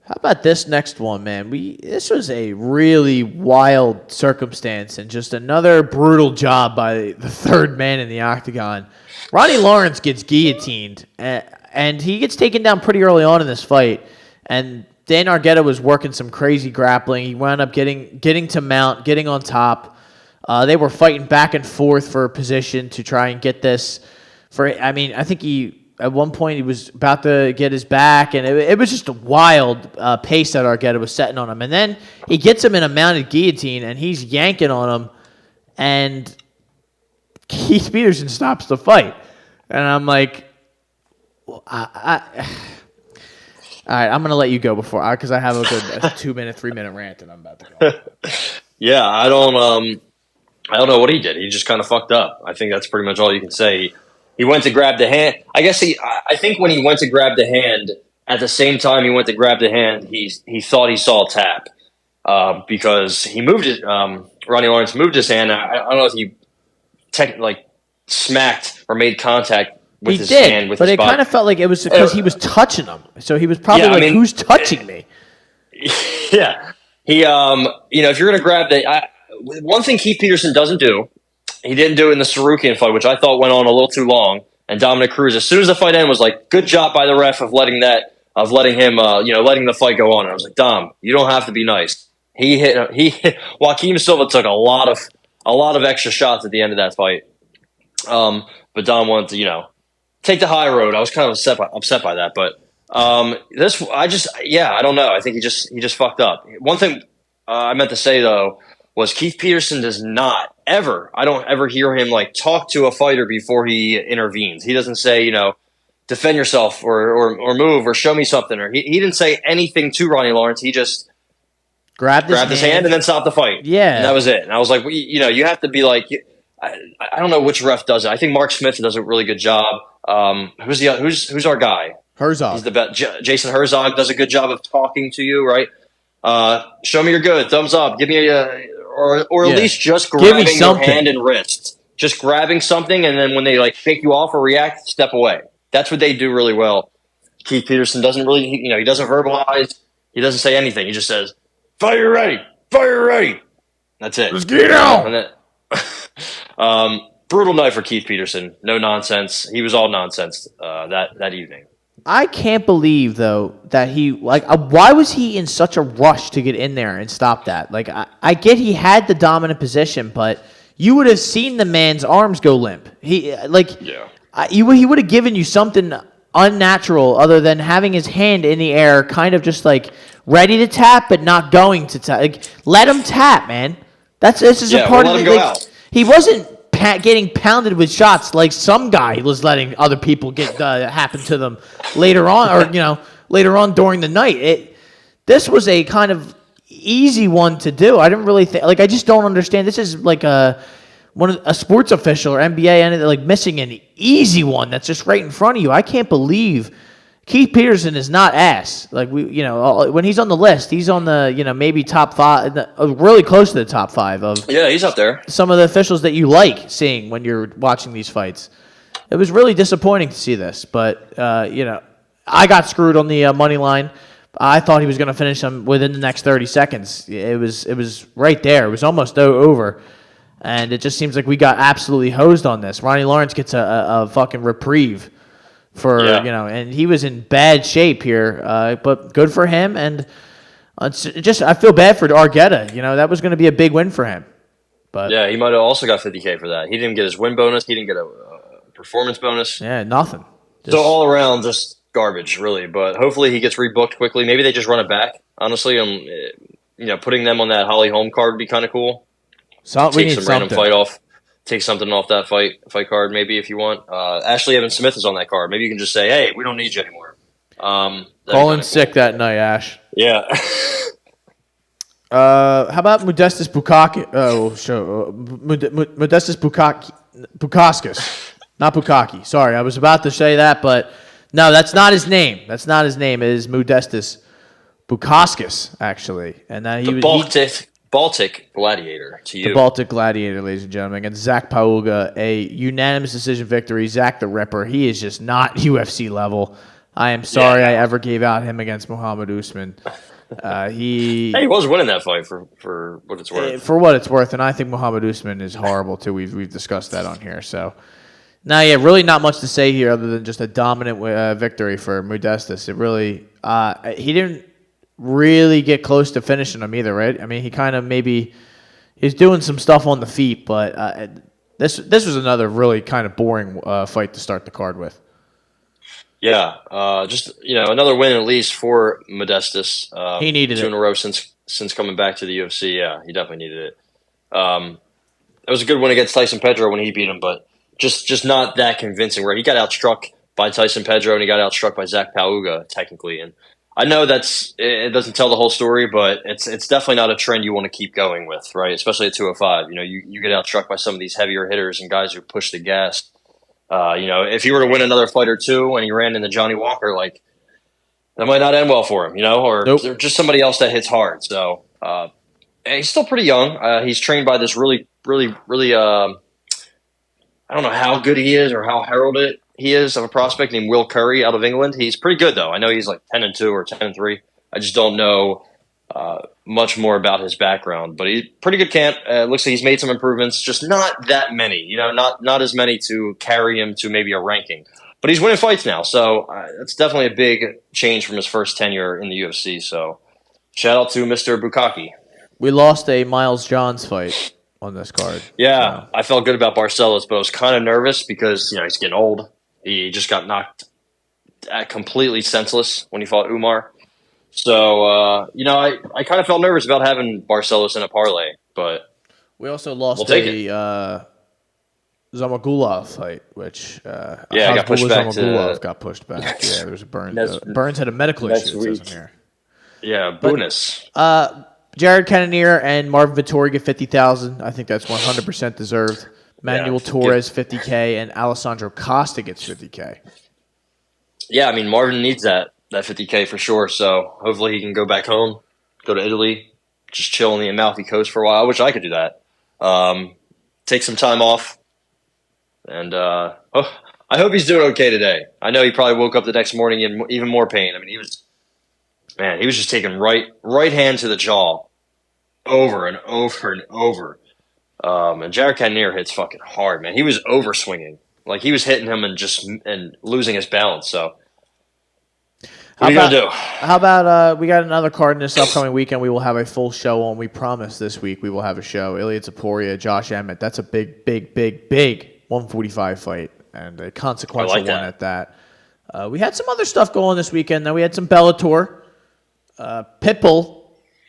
How about this next one, man? This was a really wild circumstance and just another brutal job by the third man in the octagon. Ronnie Lawrence gets guillotined, and he gets taken down pretty early on in this fight. And Dan Argueta was working some crazy grappling. He wound up getting to mount, getting on top. They were fighting back and forth for a position to try and get this. I think at one point he was about to get his back, and it was just a wild pace that Argueta was setting on him. And then he gets him in a mounted guillotine, and he's yanking on him, and Keith Peterson stops the fight. And I'm like, all right, I'm going to let you go because I have a good 2-minute, 3-minute rant that I'm about to go. Yeah, I don't know what he did. He just kind of fucked up. I think that's pretty much all you can say. He went to grab the hand. I think when he went to grab the hand, at the same time he went to grab the hand, he thought he saw a tap because he moved it. Ronnie Lawrence moved his hand. I don't know if he smacked or made contact with his hand. But it kind of felt like it was because he was touching him. So he was probably who's touching me? Yeah. He, if you're going to grab one thing Keith Peterson doesn't do, he didn't do it in the Sarukian fight, which I thought went on a little too long. And Dominic Cruz, as soon as the fight ended, was like, "Good job by the ref of letting him, letting the fight go on." And I was like, "Dom, you don't have to be nice." He hit Joaquim Silva took a lot of extra shots at the end of that fight. But Dom wanted to, take the high road. I was kind of upset by that, but I don't know. I think he just fucked up. One thing I meant to say though was Keith Peterson does not ever. I don't ever hear him talk to a fighter before he intervenes. He doesn't say, defend yourself or move or show me something. Or he didn't say anything to Ronnie Lawrence. He just grabbed his hand and then stopped the fight. Yeah, and that was it. And I was like, you have to be like. I don't know which ref does it. I think Mark Smith does a really good job. Who's our guy? Herzog. He's the best. Jason Herzog does a good job of talking to you, right? Show me you're good. Thumbs up. Give me or at least just grabbing your hand and wrist. Just grabbing something, and then when they shake you off or react, step away. That's what they do really well. Keith Peterson doesn't really, he doesn't verbalize. He doesn't say anything. He just says, "Fire ready, fire ready." That's it. Let's get out. Brutal night for Keith Peterson. No nonsense. He was all nonsense that evening. I can't believe though that he why was he in such a rush to get in there and stop that? I get he had the dominant position, but you would have seen the man's arms go limp. He would have given you something unnatural other than having his hand in the air, kind of just ready to tap but not going to tap. Let him tap, man. This is a part of it. He wasn't getting pounded with shots like some guy was letting other people get happen to them later on, or later on during the night. This was a kind of easy one to do. I didn't really think. I just don't understand. This is a sports official or NBA anything missing an easy one that's just right in front of you. I can't believe Keith Peterson is not ass. When he's on the list, he's on the maybe top 5, really close to the top 5 of. Yeah, he's up there. Some of the officials that you like seeing when you're watching these fights. it was really disappointing to see this. But I got screwed on the money line. I thought he was going to finish him within the next 30 seconds. It was right there. It was almost over. And it just seems like we got absolutely hosed on this. Ronnie Lawrence gets a fucking reprieve and he was in bad shape here. But good for him. And I feel bad for Argueta. That was going to be a big win for him. But yeah, he might have also got $50K for that. He didn't get his win bonus. He didn't get a performance bonus. Yeah, nothing. So all around, just garbage, really. But hopefully he gets rebooked quickly. Maybe they just run it back. Honestly, putting them on that Holly Holm card would be kind of cool. Take some random fight off. Take something off that fight card, maybe, if you want. Ashley Evans Smith is on that card. Maybe you can just say, hey, we don't need you anymore. Call in sick that night, Ash. Yeah. How about Modestas Bukaki? Modestas Bukauskas. Not Bukaki. Sorry, I was about to say that, but no, that's not his name. That's not his name. It is Modestas Bukauskas, actually. And that Baltic Gladiator to you. The Baltic Gladiator, ladies and gentlemen. And Zach Pauga, a unanimous decision victory. Zach the Ripper. He is just not UFC level. I am sorry I ever gave out him against Muhammad Usman. He was winning that fight for what it's worth. For what it's worth, and I think Muhammad Usman is horrible too. We've discussed that on here. So, really not much to say here other than just a dominant victory for Modestas. It really he didn't really get close to finishing him either, right? I mean, he kind of he's doing some stuff on the feet, but this was another really kind of boring fight to start the card with. Yeah, another win at least for Modestas. He needed 2 in a row since coming back to the UFC. Yeah, he definitely needed it. It was a good win against Tyson Pedro when he beat him, but just not that convincing. Where he got outstruck by Tyson Pedro and he got outstruck by Zach Pauga technically, and I know it doesn't tell the whole story, but it's definitely not a trend you want to keep going with, right? Especially at 205. You get outstruck by some of these heavier hitters and guys who push the gas. If you were to win another fight or two and he ran into Johnny Walker, like that might not end well for him, or Nope. Just somebody else that hits hard. So he's still pretty young. He's trained by this really, really, really. I don't know how good he is or how heralded he is of a prospect named Will Curry out of England. He's pretty good though. I know he's like 10-2 or 10-3. I just don't know much more about his background, but he's pretty good camp. Looks like he's made some improvements, just not that many, not as many to carry him to maybe a ranking, but he's winning fights now. So it's definitely a big change from his first tenure in the UFC. So shout out to Mr. Bukaki. We lost a Miles Johns fight on this card. Yeah. So. I felt good about Barcelos, but I was kind of nervous because, he's getting old. He just got knocked completely senseless when he fought Umar. So, I kind of felt nervous about having Barcelos in a parlay, but we also lost Zamagulov fight, which got pushed back. Got pushed back. Yeah, there was a burn. Burns had a medical issue. It says in here. Yeah, bonus. Jared Cannonier and Marvin Vettori get $50,000. I think that's 100% deserved. Manuel Torres $50K and Alessandro Costa gets $50K. Yeah, I mean Marvin needs that $50K for sure. So hopefully he can go back home, go to Italy, just chill on the Amalfi Coast for a while. I wish I could do that. Take some time off, and I hope he's doing okay today. I know he probably woke up the next morning in even more pain. I mean, he was just taking right hand to the jaw over and over and over. And Jared Cannonier hits fucking hard, man. He was over swinging, like he was hitting him and losing his balance. So. What are you going to do? How about we got another card in this upcoming weekend we will have a full show on. We promise this week we will have a show. Ilya Taporia, Josh Emmett. That's a big 145 fight and a consequential one at that. We had some other stuff going on this weekend. Though. We had some Bellator. Pitbull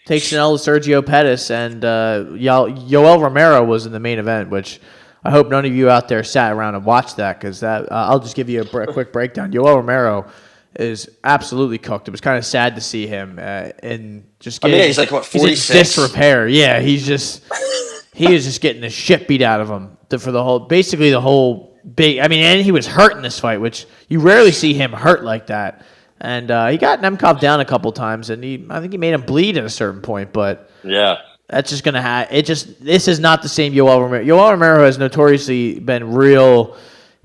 takes an L to Sergio Pettis, and Yoel Romero was in the main event, which I hope none of you out there sat around and watched that because I'll just give you a quick breakdown. Yoel Romero is absolutely cooked. It was kind of sad to see him and just getting. He's like what 46 disrepair. Yeah, he is just getting the shit beat out of him for the whole big. I mean, and he was hurt in this fight, which you rarely see him hurt like that. And he got Nemkov down a couple times, and I think he made him bleed at a certain point. But yeah, that's just gonna this is not the same Yoel Romero. Yoel Romero has notoriously been real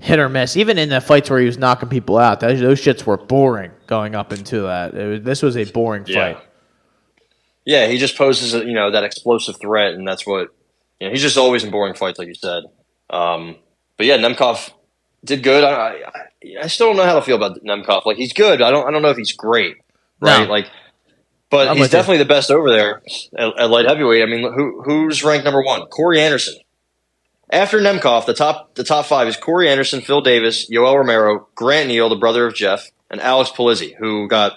hit or miss. Even in the fights where he was knocking people out, those shits were boring going up into that. This was a boring fight. Yeah, he just poses, that explosive threat, and that's what he's just always in boring fights, like you said. But yeah, Nemkov did good. I still don't know how to feel about Nemkov. Like, he's good. I don't know if he's great, right? No. But he's definitely the best over there at light heavyweight. I mean, who's ranked number 1? Corey Anderson. After Nemkov, the top 5 is Corey Anderson, Phil Davis, Yoel Romero, Grant Neal, the brother of Jeff, and Alex Polizzi, who got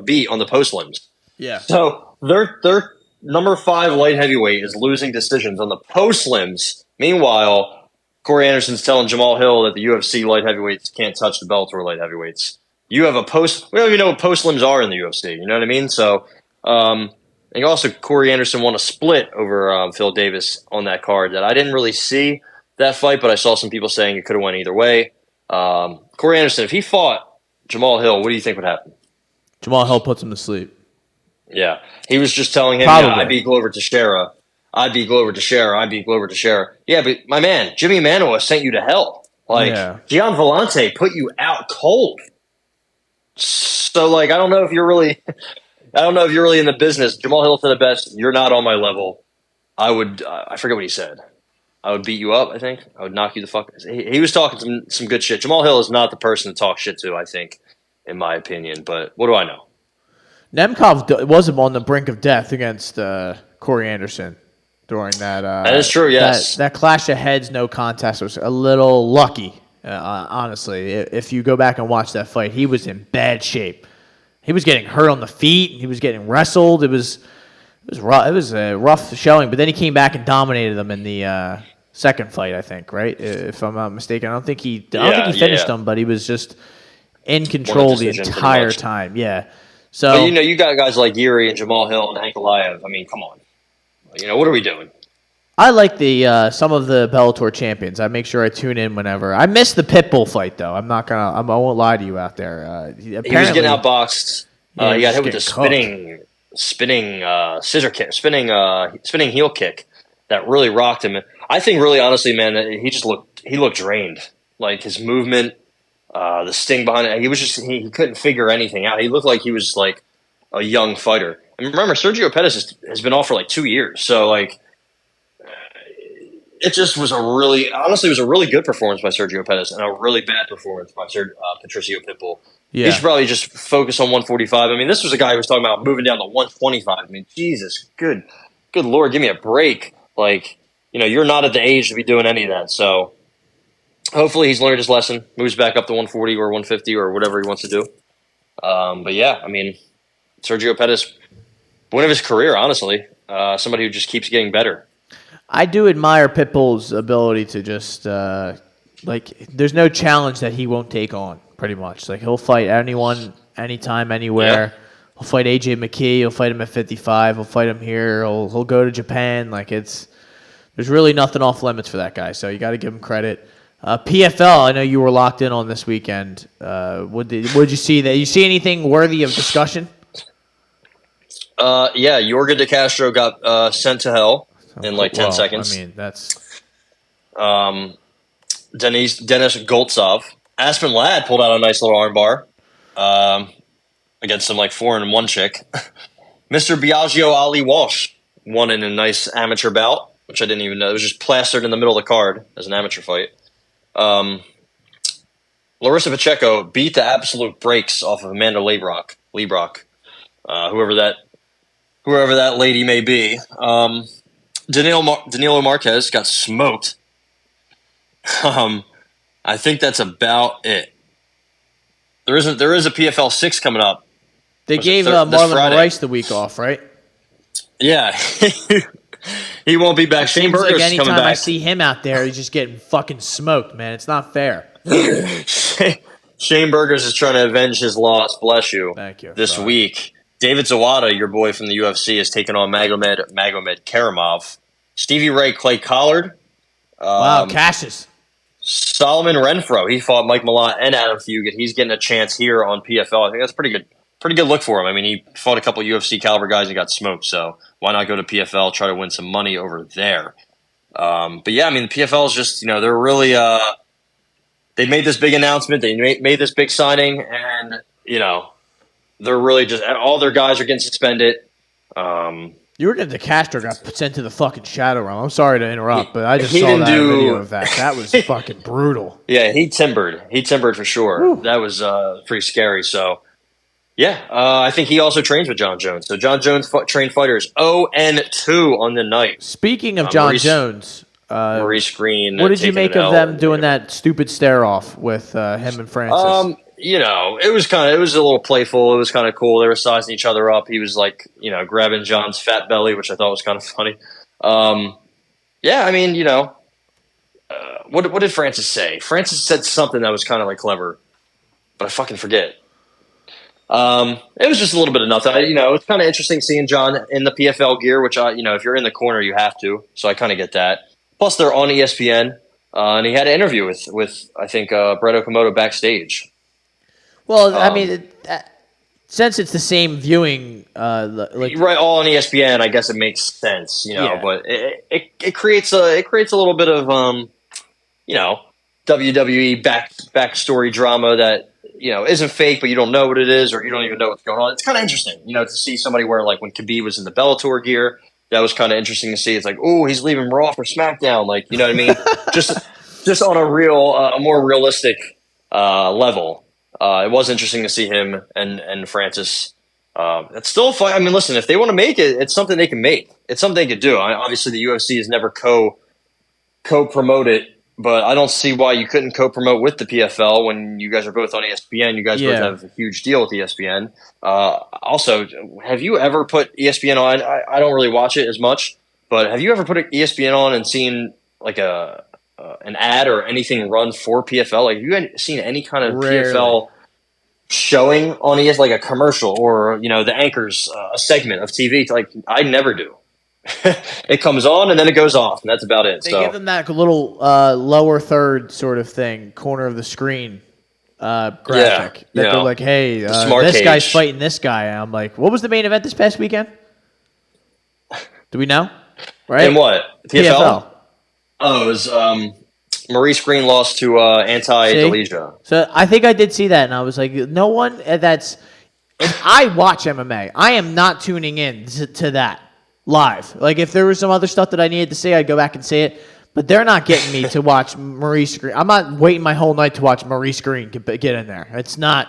beat on the post limbs. Yeah. So their number 5 light heavyweight is losing decisions on the post limbs. Meanwhile, Corey Anderson's telling Jamal Hill that the UFC light heavyweights can't touch the Bellator light heavyweights. You have we don't even know what post limbs are in the UFC. You know what I mean? So, and also Corey Anderson won a split over Phil Davis on that card that I didn't really see that fight, but I saw some people saying it could have went either way. Corey Anderson, if he fought Jamal Hill, what do you think would happen? Jamal Hill puts him to sleep. Yeah. He was just telling him, I beat Glover Teixeira. I beat Glover Teixeira. Yeah, but my man, Jimmy Manoa sent you to hell. Gian Vellante put you out cold. So, I don't know if you're really in the business. Jamal Hill said the best. You're not on my level. I forget what he said. I would beat you up, I think. I would knock you the fuck. He was talking some good shit. Jamal Hill is not the person to talk shit to, I think, in my opinion. But what do I know? Nemkov wasn't on the brink of death against Corey Anderson during that. That is true, yes. That clash of heads, no contest, was a little lucky, honestly. If you go back and watch that fight, he was in bad shape. He was getting hurt on the feet. He was getting wrestled. It was rough. It was a rough showing, but then he came back and dominated them in the second fight, I think, right? If I'm not mistaken. I don't think he finished them, but he was just in control the entire time. Yeah. So, but you got guys like Yuri and Jamal Hill and Hank Aliyev. I mean, come on. What are we doing? I like the some of the Bellator champions. I make sure I tune in whenever. I missed the Pitbull fight though. I won't lie to you out there. He was getting outboxed. He got hit with a spinning scissor kick, spinning heel kick that really rocked him. I think, really honestly, man, he looked drained. Like his movement, the sting behind it. He couldn't figure anything out. He looked like he was like a young fighter. And remember, Sergio Pettis has been off for 2 years. So it just was a really good performance by Sergio Pettis and a really bad performance by Patricio Pitbull. Yeah. He should probably just focus on 145. I mean, this was a guy who was talking about moving down to 125. I mean, Jesus, good Lord, give me a break. You're not at the age to be doing any of that. So hopefully he's learned his lesson, moves back up to 140 or 150 or whatever he wants to do. But yeah, I mean, Sergio Pettis, win of his career, honestly. Somebody who just keeps getting better. I do admire Pitbull's ability to just there's no challenge that he won't take on. Pretty much, he'll fight anyone, anytime, anywhere. Yeah. He'll fight AJ McKee. He'll fight him at 55. He'll fight him here. He'll go to Japan. There's really nothing off limits for that guy. So you got to give him credit. PFL, I know you were locked in on this weekend. What did you see? That you see anything worthy of discussion? Yeah, Yorga De Castro got sent to hell in 10 seconds. I mean, that's Denis Goltsov. Aspen Ladd pulled out a nice little armbar against some 4-1 chick. Mr. Biagio Ali Walsh won in a nice amateur bout, which I didn't even know. It was just plastered in the middle of the card as an amateur fight. Larissa Pacheco beat the absolute brakes off of Amanda Leibrock, whoever that lady may be. Danilo Marquez got smoked. I think that's about it. There is a PFL 6 coming up. They gave Marlon Rice the week off, right? Yeah. He won't be back. Shane Burgos coming back. Anytime I see him out there, he's just getting fucking smoked, man. It's not fair. Shane Burgos is trying to avenge his loss. Bless you. Thank you. This week. David Zawada, your boy from the UFC, is taking on Magomed Karamov. Stevie Ray, Clay Collard. Wow, Cassius. Solomon Renfro, he fought Mike Malott and Adam Fugit. He's getting a chance here on PFL. I think that's pretty good look for him. I mean, he fought a couple UFC caliber guys and got smoked, so why not go to PFL, try to win some money over there? But yeah, I mean, the PFL is just, they're really they made this big announcement. They made this big signing, and they're really just all their guys are getting suspended. Jurgen De Castro got sent to the fucking shadow realm. I'm sorry to interrupt, but I just saw that video of that. That was fucking brutal. Yeah, he timbered. He timbered for sure. Whew. That was pretty scary. So, yeah, I think he also trains with John Jones. So John Jones trained fighters 0-2 on the night. Speaking of John Jones, Maurice Green. What did you make of them doing that stupid stare off with him and Francis? It was a little playful. It was kind of cool. They were sizing each other up. He was grabbing John's fat belly, which I thought was kind of funny. What did Francis say? Francis said something that was kind of clever, but I fucking forget. It was just a little bit of nothing. It's kind of interesting seeing John in the PFL gear, which if you're in the corner, you have to. So I kind of get that. Plus, they're on ESPN, and he had an interview with I think Brett Okamoto backstage. Well, since it's the same viewing, right, all on ESPN, I guess it makes sense, But it creates a little bit of WWE backstory drama that isn't fake, but you don't know what it is, or you don't even know what's going on. It's kind of interesting, to see somebody wear when Khabib was in the Bellator gear. That was kind of interesting to see. It's he's leaving Raw for SmackDown, you know what I mean? just on a more realistic level. It was interesting to see him and Francis. It's still a fight. I mean, listen, if they want to make it, it's something they can make. It's something they could do. Obviously, the UFC has never co-promote it, but I don't see why you couldn't co-promote with the PFL when you guys are both on ESPN. You guys both have a huge deal with ESPN. Also, have you ever put ESPN on? I don't really watch it as much, but have you ever put ESPN on and seen an ad or anything run for PFL? Have you seen any kind of PFL showing on ES, a commercial or the anchors a segment of TV? I never do. It comes on and then it goes off, and that's about it. They give them that little lower third sort of thing, corner of the screen graphic. They're like, hey, this guy's fighting this guy. And I'm like, what was the main event this past weekend? Do we know? Right? And what? PFL? Oh, it was Maurice Green lost to Anti-Delija. So I think I did see that, and I was like, no one that's... If I watch MMA, I am not tuning in to that live. If there was some other stuff that I needed to see, I'd go back and see it. But they're not getting me to watch Maurice Green. I'm not waiting my whole night to watch Maurice Green get in there. It's not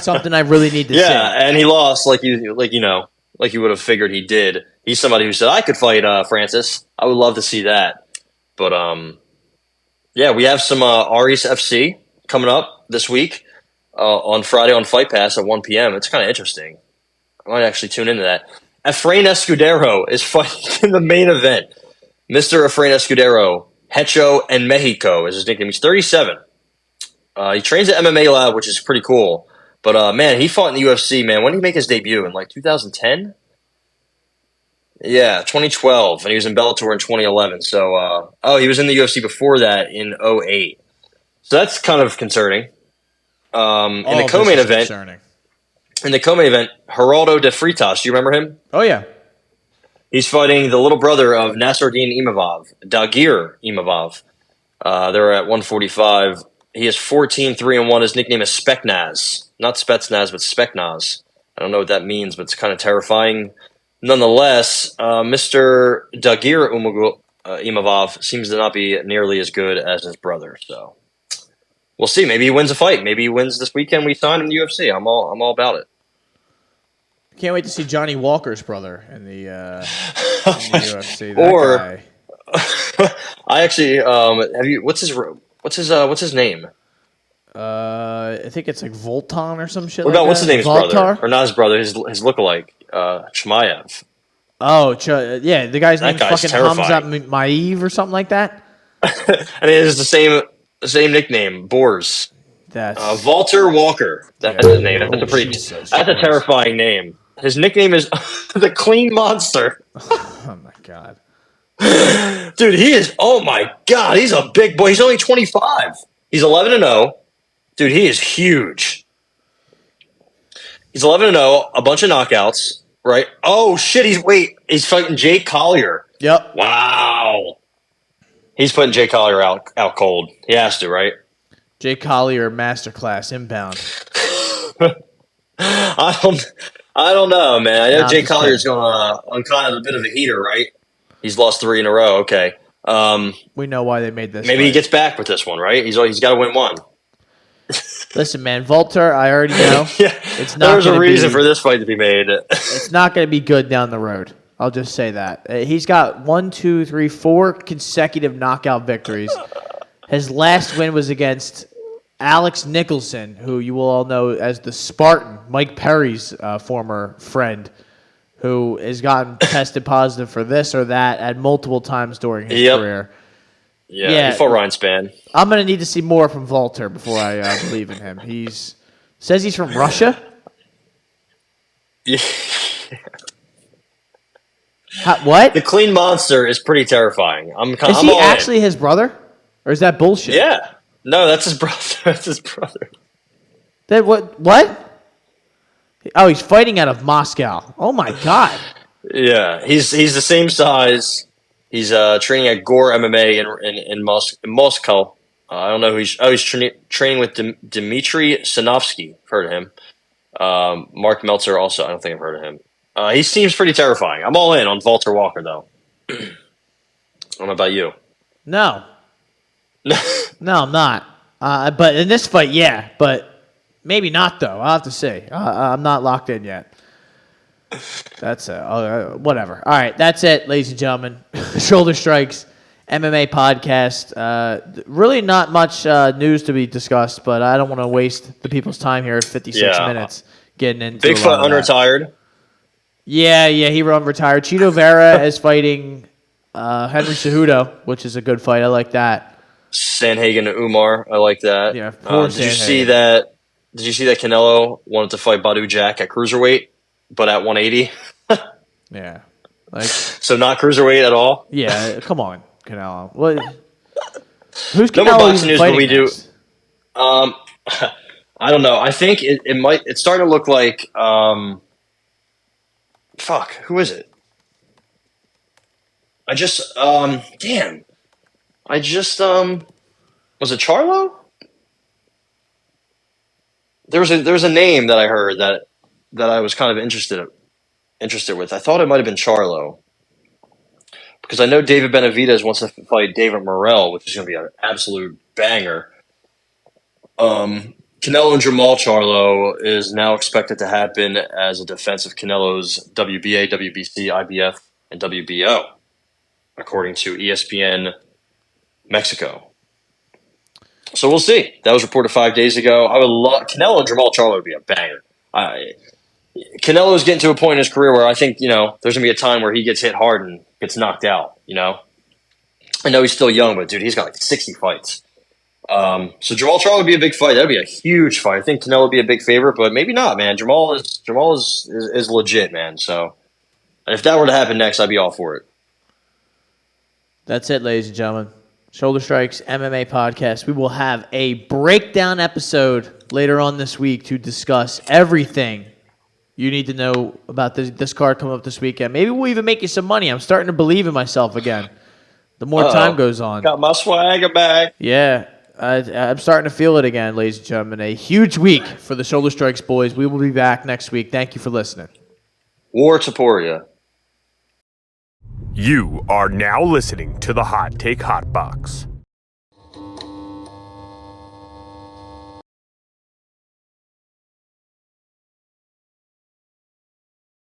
something I really need to see. Yeah, and he lost like you would have figured he did. He's somebody who said, I could fight Francis. I would love to see that. But, we have some Aries FC coming up this week on Friday on Fight Pass at 1 p.m. It's kind of interesting. I might actually tune into that. Efrain Escudero is fighting in the main event. Mr. Efrain Escudero, Hecho and Mexico is his nickname. He's 37. He trains at MMA Lab, which is pretty cool. But, man, he fought in the UFC, man. When did he make his debut? In 2010? Yeah, 2012, and he was in Bellator in 2011. So, he was in the UFC before that in 2008. So that's kind of concerning. In the co-main event, Geraldo de Freitas, do you remember him? Oh yeah, he's fighting the little brother of Nasruddin Imavov, Dagir Imavov. They're at 145. He is 14-3-1. His nickname is Specnaz, not Spetsnaz, but Specnaz. I don't know what that means, but it's kind of terrifying. Nonetheless, Mr. Dagir Imavov seems to not be nearly as good as his brother. So we'll see. Maybe he wins a fight. Maybe he wins this weekend. We sign him in the UFC. I'm all about it. Can't wait to see Johnny Walker's brother in the UFC. That guy. I actually have you. What's his name? I think it's Voltan or some shit. What about what's his name's brother? Or not his brother? His lookalike, Chimaev. Oh, yeah, the guy's name fucking Hamzat Maiv or something like that. And it is the same nickname, Boers. That's Walter Walker. That's his name. That's a terrifying name. His nickname is the Clean Monster. Oh my god, dude, he is. Oh my god, he's a big boy. He's only 25. He's 11-0. Dude, he is huge. He's 11-0, a bunch of knockouts, right? Oh shit, he's fighting Jake Collier. Yep. Wow. He's putting Jake Collier out cold. He has to, right? Jay Collier masterclass inbound. I don't know, man. I know Nah, Jay just Collier's going on kind of a bit of a heater, right? He's lost 3 in a row. Okay. We know why they made this. Maybe he gets back with this one, right? He's got to win one. Listen, man, Volter, I already know. Yeah, it's not there's a reason for this fight to be made. It's not going to be good down the road. I'll just say that. He's got 4 consecutive knockout victories. His last win was against Alex Nicholson, who you will all know as the Spartan, Mike Perry's former friend, who has gotten tested positive for this or that at multiple times during his career. Yeah, he fought Ryan Spann. I'm going to need to see more from Volter before I believe in him. Says he's from Russia? Yeah. What? The Clean Monster is pretty terrifying. Is he actually his brother? Or is that bullshit? Yeah. No, that's his brother. That's his brother. Then what? Oh, he's fighting out of Moscow. Oh, my God. Yeah, he's the same size. He's training at Gore MMA in Moscow. I don't know who he's training with Dmitry Sinovsky. Heard of him. Mark Meltzer also. I don't think I've heard of him. He seems pretty terrifying. I'm all in on Walter Walker, though. I don't know about you. No, I'm not. But in this fight, yeah. But maybe not, though. I'll have to see. I'm not locked in yet. That's whatever. All right, that's it, ladies and gentlemen. Shoulder Strikes MMA Podcast. Really not much news to be discussed, but I don't want to waste the people's time here at 56 minutes getting into Bigfoot unretired. Yeah, he retired. Chito Vera is fighting Henry Cejudo, which is a good fight. I like that. Sanhagen and Umar. I like that. Yeah, poor did you see that? Did you see that Canelo wanted to fight Badu Jack at cruiserweight, but at 180? Yeah, so not cruiserweight at all. Yeah, come on, Canelo. What? Who's Canelo? No more boxing news, but we next? do. I don't know. I think it might. It's starting to look like. Fuck. Who is it? Was it Charlo? There was a name that I heard that I was kind of interested with. I thought it might have been Charlo. Because I know David Benavidez wants to fight David Morrell, which is going to be an absolute banger. Canelo and Jamal Charlo is now expected to happen as a defense of Canelo's WBA, WBC, IBF, and WBO, according to ESPN Mexico. So we'll see. That was reported 5 days ago. I would love Canelo and Jamal Charlo would be a banger. Canelo's getting to a point in his career where I think, there's going to be a time where he gets hit hard and gets knocked out, I know he's still young, but, dude, he's got like 60 fights. So Jamal Charlo would be a big fight. That would be a huge fight. I think Canelo would be a big favorite, but maybe not, man. Jamal is legit, man. So if that were to happen next, I'd be all for it. That's it, ladies and gentlemen. Shoulder Strikes MMA Podcast. We will have a breakdown episode later on this week to discuss everything you need to know about this card coming up this weekend. Maybe we'll even make you some money. I'm starting to believe in myself again. The more time goes on. Got my swagger back. Yeah. I'm starting to feel it again, ladies and gentlemen. A huge week for the Shoulder Strikes boys. We will be back next week. Thank you for listening. War Taporia. You are now listening to the Hot Take Hot Box.